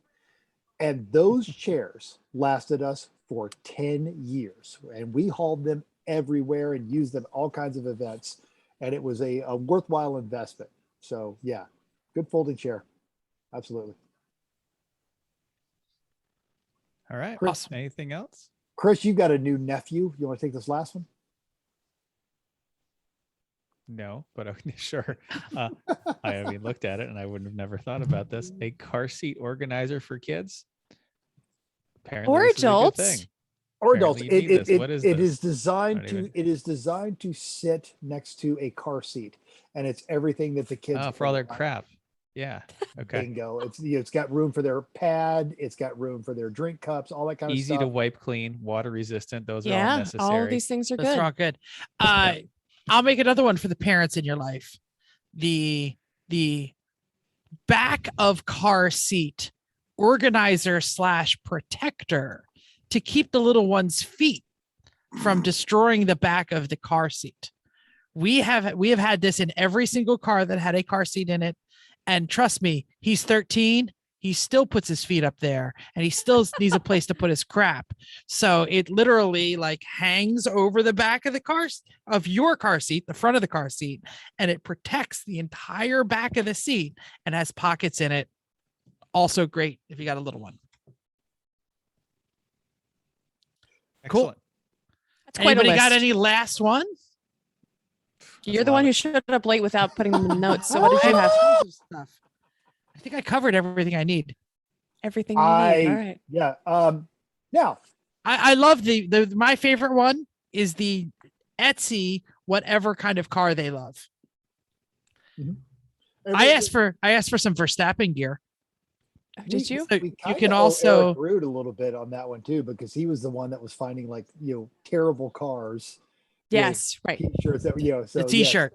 And those chairs lasted us for 10 years, and we hauled them everywhere and used them all kinds of events, and it was a worthwhile investment. So yeah, good folding chair. Absolutely. All right. Chris. Awesome. Anything else? Chris, you've got a new nephew. You want to take this last one? No, but okay, sure. I looked at it and I would have never thought about this. A car seat organizer for kids. Apparently Or this is a good adults. thing. Or adults. Apparently you need this. What is It this? is designed Not to even- it is designed to sit next to a car seat, and it's everything that the kids For all their want. crap. Yeah. Okay. Bingo. It's got room for their pad, it's got room for their drink cups, all that kind of Easy stuff. to wipe clean, water resistant. Those are all Yeah, necessary. all of these things are That's good. all good. I'll make another one for the parents in your life. The back of car seat organizer / protector to keep the little one's feet from destroying the back of the car seat. We have had this in every single car that had a car seat in it. And trust me, he's 13. He still puts his feet up there, and he still needs a place to put his crap. So it literally hangs over the back of your car seat, the front of the car seat, and it protects the entire back of the seat and has pockets in it. Also great if you got a little one. Cool. Excellent. That's quite Anybody a list. got any last one? You're the one who showed up late without putting them in the notes. So what did you have? Tons of stuff. I think I covered everything I need. Everything you need. All right. Yeah. Now, I love my favorite one is the Etsy, whatever kind of car they love. I asked for some Verstappen gear. Oh, did you? So we you kinda can owe also- Eric Root a little bit on that one too, because he was the one that was finding terrible cars. Yes. Right. T-shirts that so The T-shirt.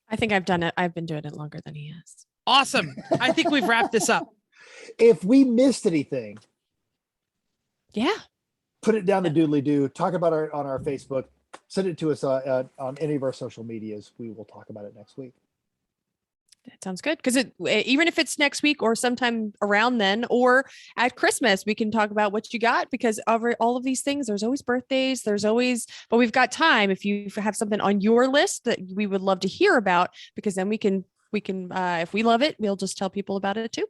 I think I've done it. I've been doing it longer than he has. Awesome. I think we've wrapped this up. If we missed anything, Yeah. Put it down the doodly doo. Talk about it on our Facebook. Send it to us on any of our social medias. We will talk about it next week. That sounds good. Because even if it's next week or sometime around then, or at Christmas, we can talk about what you got, because over all of these things, there's always birthdays. But we've got time. If you have something on your list that we would love to hear about, because then we can, if we love it, we'll just tell people about it too.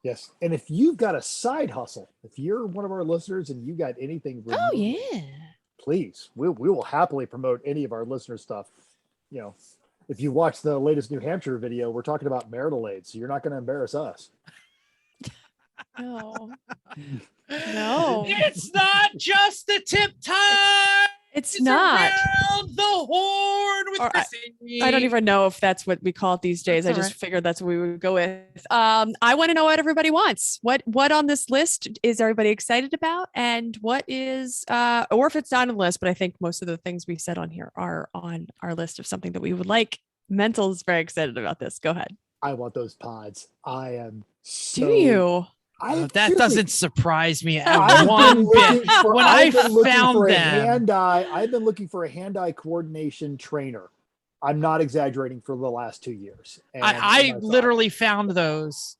Yes. And if you've got a side hustle, if you're one of our listeners and you got anything, please, we will happily promote any of our listener stuff. You know, if you watch the latest New Hampshire video, we're talking about marital aid, so you're not going to embarrass us. No. It's not just the tip time. It's not. Around the horn with Chrissy. I don't even know if that's what we call it these days. I just figured that's what we would go with. I want to know what everybody wants. What on this list is everybody excited about? And what is, or if it's not on the list, but I think most of the things we said on here are on our list of something that we would like. Mental's very excited about this. Go ahead. I want those pods. I am so... Do you? That doesn't surprise me one bit. When I found them, I've been looking for a hand-eye coordination trainer. I'm not exaggerating, for the last 2 years. And I literally found those.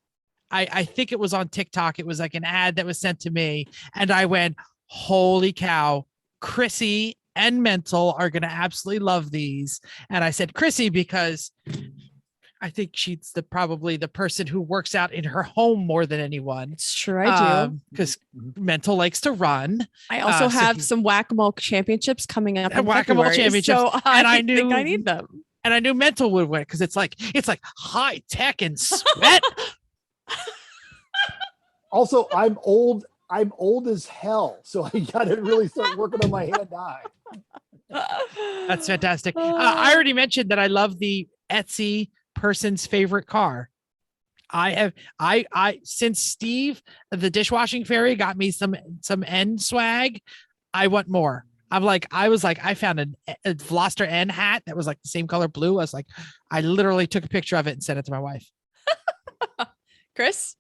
I think it was on TikTok. It was like an ad that was sent to me, and I went, "Holy cow! Chrissy and Mental are going to absolutely love these." And I said Chrissy because I think she's probably the person who works out in her home more than anyone. It's true, I do. Because Mental likes to run. I also have some whack-a-mole championships coming up. Whack-a-mole championships, so and I think I need them. And I knew Mental would win because it's like high tech and sweat. Also, I'm old as hell, so I got to really start working on my hand-eye. That's fantastic. I already mentioned that I love the Etsy person's favorite car. I since Steve, the dishwashing fairy, got me some N swag, I want more. I found a Veloster N hat that was like the same color blue. I literally took a picture of it and sent it to my wife. Chris?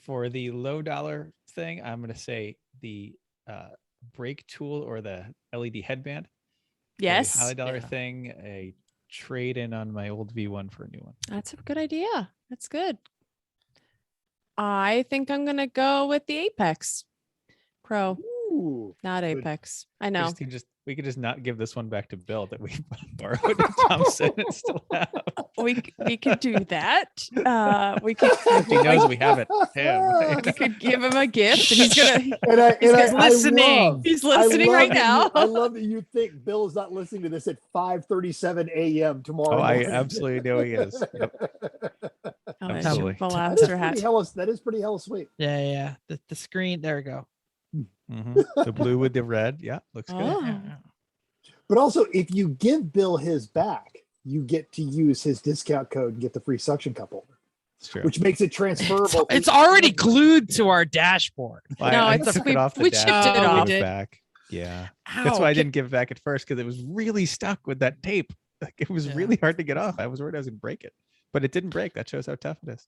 For the low dollar thing, I'm going to say the brake tool or the LED headband. Yes. For the high dollar thing, a trade in on my old V1 for a new one. That's a good idea. That's good. I think I'm going to go with the Apex Pro. Ooh, not good. Apex. I know. We could just not give this one back to Bill that we borrowed at Thompson and still have. We could do that. We could. If he knows we have it. Him. We could give him a gift, and he's gonna. He's listening. He's listening right now. I love that you think Bill is not listening to this at 5:37 a.m. tomorrow. Oh, morning. I absolutely know he is. Yep. Absolutely. That is pretty hella sweet. Yeah. The screen. There we go. Mm-hmm. The blue with the red. Yeah, looks good. Oh. But also, if you give Bill his back, you get to use his discount code and get the free suction cup holder. It's true. Which makes it transferable. It's already glued to our dashboard. Well, No, I it's took we it off the chipped dash it and off. gave it back. Yeah, that's why I didn't give it back at first, because it was really stuck with that tape. Like, it was really hard to get off. I was worried I was gonna break it, but it didn't break. That shows how tough it is.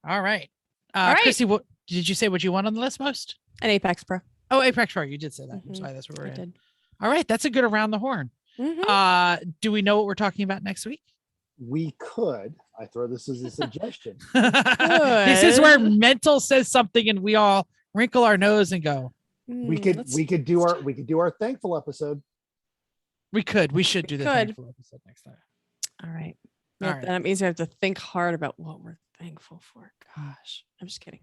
All right. All right. Chrissy, what did you say? What you want on the list most? An Apex Pro. Oh, Apex Pro. You did say that. I'm Mhm. sorry, that's what we're I in. did. All right, that's a good around the horn. Mhm. Do we know what we're talking about next week? We could. I throw this as a suggestion. This is where Mental says something and we all wrinkle our nose and go. We could do our thankful episode. We should do the could. thankful episode next time. All right. All right. That means I have to think hard about what we're thankful for. Gosh, I'm just kidding.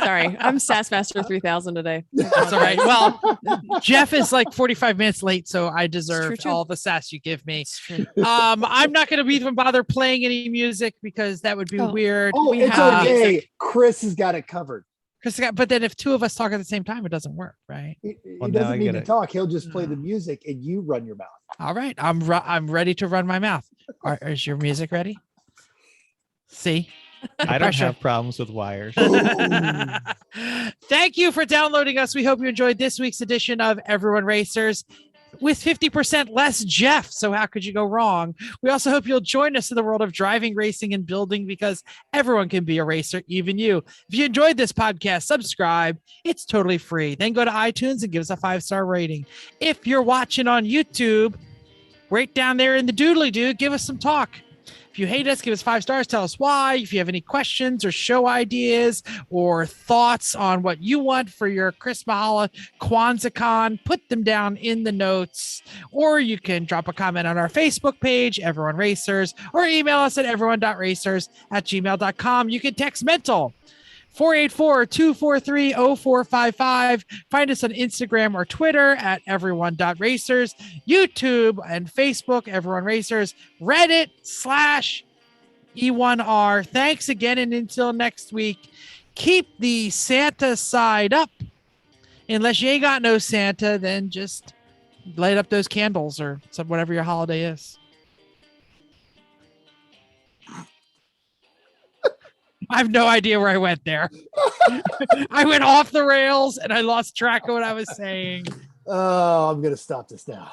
Sorry, I'm Sassmaster 3000 today. That's all right. Well, Jeff is like 45 minutes late, so I deserve true. all the sass you give me. It's true. I'm not going to even bother playing any music because that would be weird. Oh, it's have okay. music. Chris has got it covered. But then if two of us talk at the same time, it doesn't work, right? He Well, now I doesn't need get to it. talk. He'll just play the music and you run your mouth. All right, I'm ready to run my mouth. Is your music ready? See? I don't have problems with wires. Thank you for downloading us. We hope you enjoyed this week's edition of Everyone Racers. with 50% less Jeff. So how could you go wrong? We also hope you'll join us in the world of driving, racing, and building, because everyone can be a racer, even you. If you enjoyed this podcast, subscribe. It's totally free. Then go to iTunes and give us a 5-star rating. If you're watching on YouTube, right down there in the doodly doo, give us some talk. If you hate us, give us 5 stars. Tell us why. If you have any questions or show ideas or thoughts on what you want for your Chris Mahala KwanzaaCon, put them down in the notes. Or you can drop a comment on our Facebook page, Everyone Racers, or email us at everyone.racers@gmail.com. You can text mental 484-243-0455. Find us on Instagram or Twitter at everyone.racers, YouTube and Facebook, Everyone Racers, Reddit /E1R. Thanks again. And until next week, keep the Santa side up. Unless you ain't got no Santa, then just light up those candles or whatever your holiday is. I have no idea where I went there. I went off the rails and I lost track of what I was saying. Oh, I'm going to stop this now.